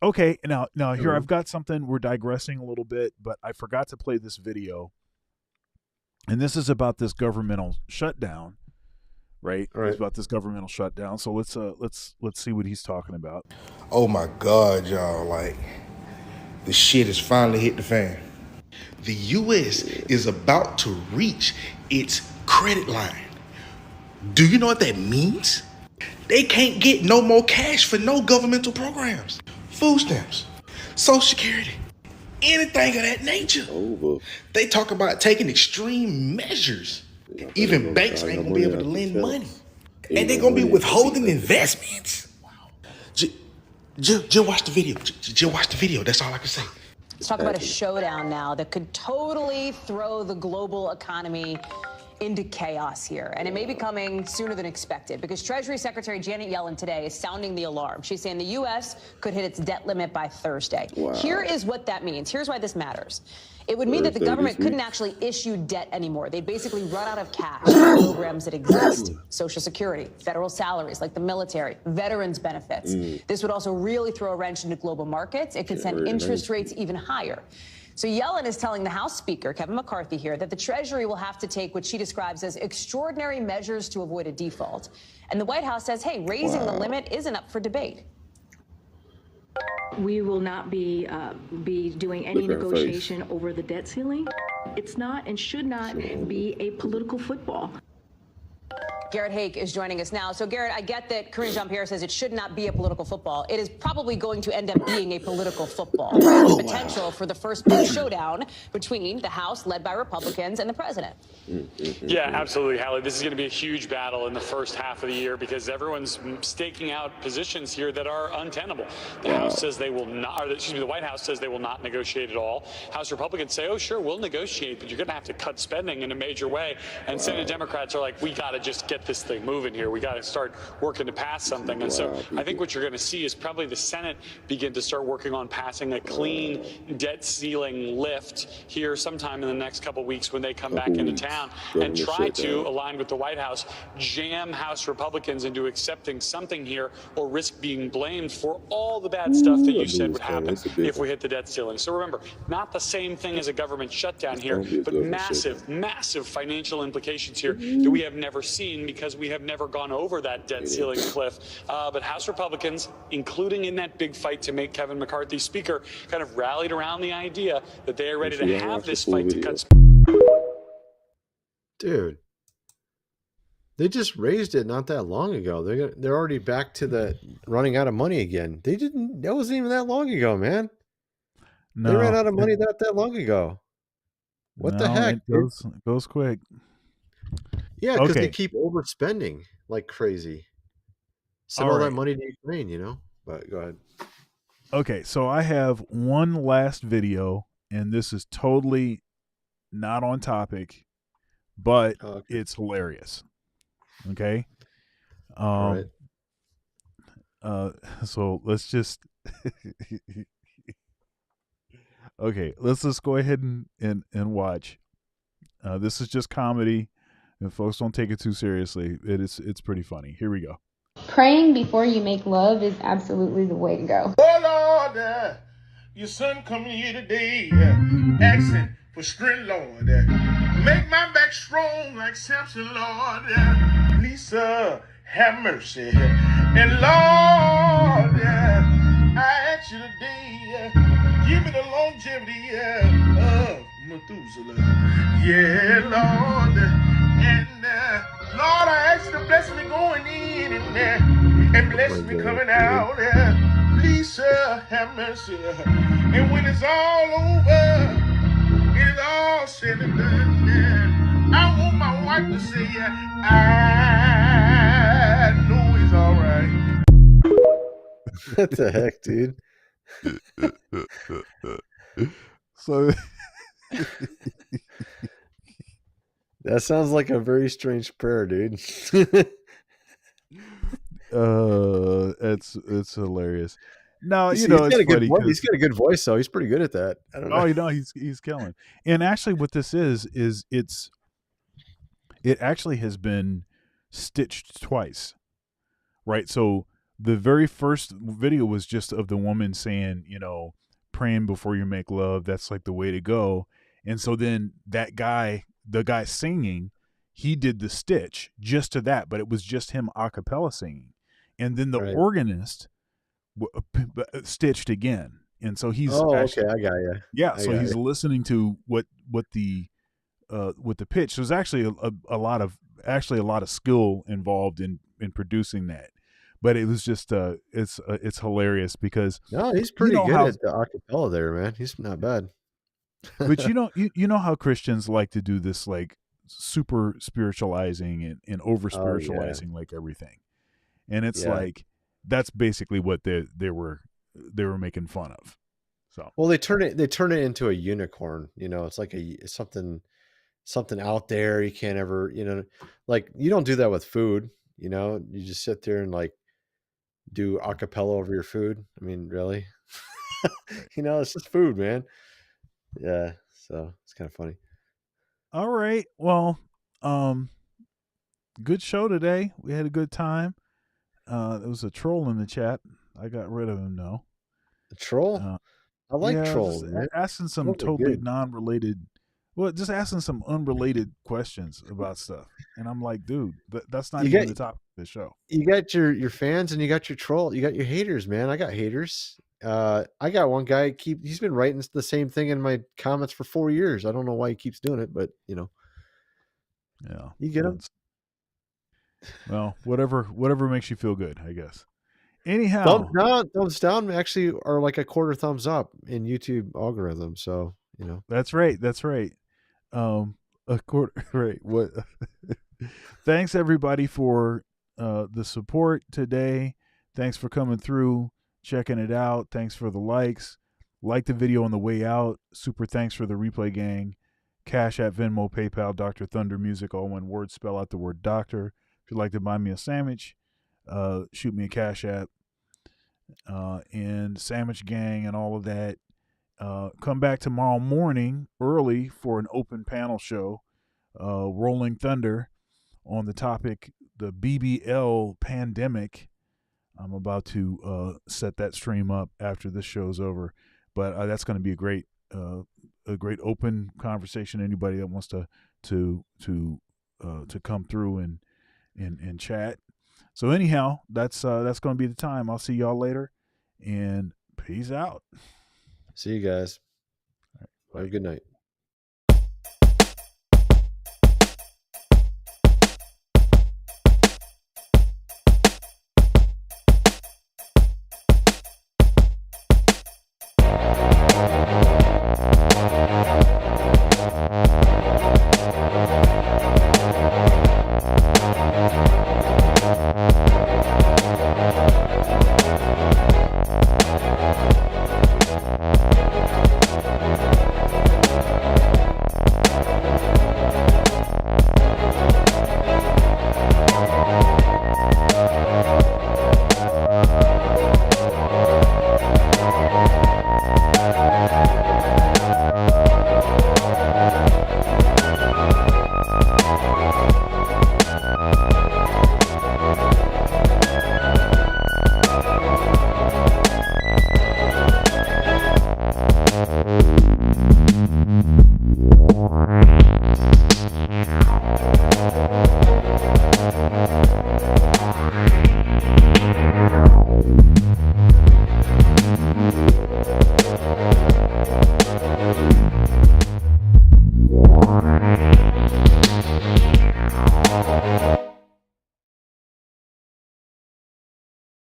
Okay, now here I've got something. We're digressing a little bit, but I forgot to play this video, and this is about this governmental shutdown, right? It's about this governmental shutdown. So let's see what he's talking about. Oh my God, y'all! Like, the shit has finally hit the fan. The U.S. is about to reach its credit line. Do you know what that means? They can't get no more cash for no governmental programs. Food stamps, Social Security, anything of that nature. They talk about taking extreme measures. Even banks ain't gonna be able to lend money. And they're gonna be withholding investments. Just watch the video. Just watch the video. That's all I can say. Let's talk about a showdown now that could totally throw the global economy into chaos here. And it may be coming sooner than expected because Treasury Secretary Janet Yellen today is sounding the alarm. She's saying the U.S. could hit its debt limit by Thursday. Wow. Here is what that means. Here's why this matters. It would mean that the government couldn't actually issue debt anymore. They'd basically run out of cash for programs that exist. Social Security, federal salaries like the military, veterans benefits. This would also really throw a wrench into global markets. It could send interest rates even higher. So Yellen is telling the House Speaker, Kevin McCarthy here, that the Treasury will have to take what she describes as extraordinary measures to avoid a default. And the White House says, hey, raising the limit isn't up for debate. We will not be doing any negotiation over the debt ceiling. It's not and should not be a political football. Garrett Haake is joining us now. So, Garrett, I get that Karine Jean-Pierre says it should not be a political football. It is probably going to end up being a political football. Right? The potential for the first big showdown between the House, led by Republicans, and the president. Yeah, absolutely, Hallie. This is going to be a huge battle in the first half of the year because everyone's staking out positions here that are untenable. The House says they will not, or excuse me, the White House says they will not negotiate at all. House Republicans say, oh, sure, we'll negotiate, but you're going to have to cut spending in a major way. And Senate Democrats are like, we got to just get this thing moving here. We got to start working to pass something. And so I think what you're going to see is probably the Senate begin to start working on passing a clean debt ceiling lift here sometime in the next couple weeks when they come back into town and try to align with the White House, jam House Republicans into accepting something here or risk being blamed for all the bad stuff that you said would happen if we hit the debt ceiling. So remember, not the same thing as a government shutdown here, but massive, massive financial implications here that we have never seen because we have never gone over that debt ceiling cliff. But House Republicans, including in that big fight to make Kevin McCarthy Speaker, kind of rallied around the idea that they are ready to have this fight to cut. Dude, they just raised it not that long ago. They're already back to the running out of money again. That wasn't even that long ago, man. No, they ran out of money not that long ago. What the heck? It goes quick. Yeah, because they keep overspending like crazy. Send all that money to Ukraine, you know? But go ahead. Okay, so I have one last video, and this is totally not on topic, but it's hilarious. Okay? Right. So let's just okay, let's just go ahead and watch. This is just comedy. And folks, don't take it too seriously. It's pretty funny. Here we go. Praying before you make love is absolutely the way to go. Oh, Lord, your son come here today, asking for strength, Lord. Make my back strong like Samson, Lord. Lisa, have mercy. And Lord, I ask you today, give me the longevity of Methuselah. Yeah, Lord. And Lord, I ask you to bless me going in and bless me coming out. Please, sir, have mercy. And when it's all over, it's all said and done. I want my wife to say, I know he's all right. What the heck, dude? So that sounds like a very strange prayer, dude. It's hilarious. No, He's it's got a good funny voice. He's got a good voice, though. He's pretty good at that. I don't know. Oh, he's killing. And actually, what this is it actually has been stitched twice, right? So the very first video was just of the woman saying, praying before you make love. That's like the way to go. And so then that guy, the guy singing, he did the stitch just to that, but it was just him a cappella singing. And then the organist stitched again. and so he's okay, I got you. Yeah, so he's listening to what the pitch. There's actually a lot of skill involved in producing that, but it was just it's hilarious because he's pretty good at the acapella there, man. He's not bad. But you know how Christians like to do this, like super spiritualizing and over spiritualizing like everything, and it's like that's basically what they were making fun of. So well, they turn it into a unicorn. It's like something out there you can't ever, like you don't do that with food. You just sit there and like do acapella over your food. I mean, really? It's just food, man. Yeah, so it's kind of funny. All right, well, good show today. We had a good time. There was a troll in the chat. I got rid of him though. A troll? I like trolls. Asking some totally non-related, just asking some unrelated questions about stuff, and I'm like, dude, that's not even the topic of the show. You got your fans and you got your troll. You got your haters, man. I got haters. I got one guy. He's been writing the same thing in my comments for 4 years. I don't know why he keeps doing it, but yeah, you get him. Well, whatever makes you feel good, I guess. Anyhow, thumbs down actually are like a quarter thumbs up in YouTube algorithm. So that's right. A quarter, right? What? Thanks everybody for the support today. Thanks for coming through, checking it out. Thanks for the likes. Like the video on the way out. Super thanks for the replay gang. Cash App, Venmo, PayPal, Dr. Thunder Music, all one word. Spell out the word doctor. If you'd like to buy me a sandwich, shoot me a Cash App. And Sandwich Gang and all of that. Come back tomorrow morning early for an open panel show, Rolling Thunder, on the topic, the BBL pandemic. I'm about to set that stream up after this show's over, but that's going to be a great open conversation. Anybody that wants to come through and chat. So anyhow, that's going to be the time. I'll see y'all later, and peace out. See you guys. Have a good night.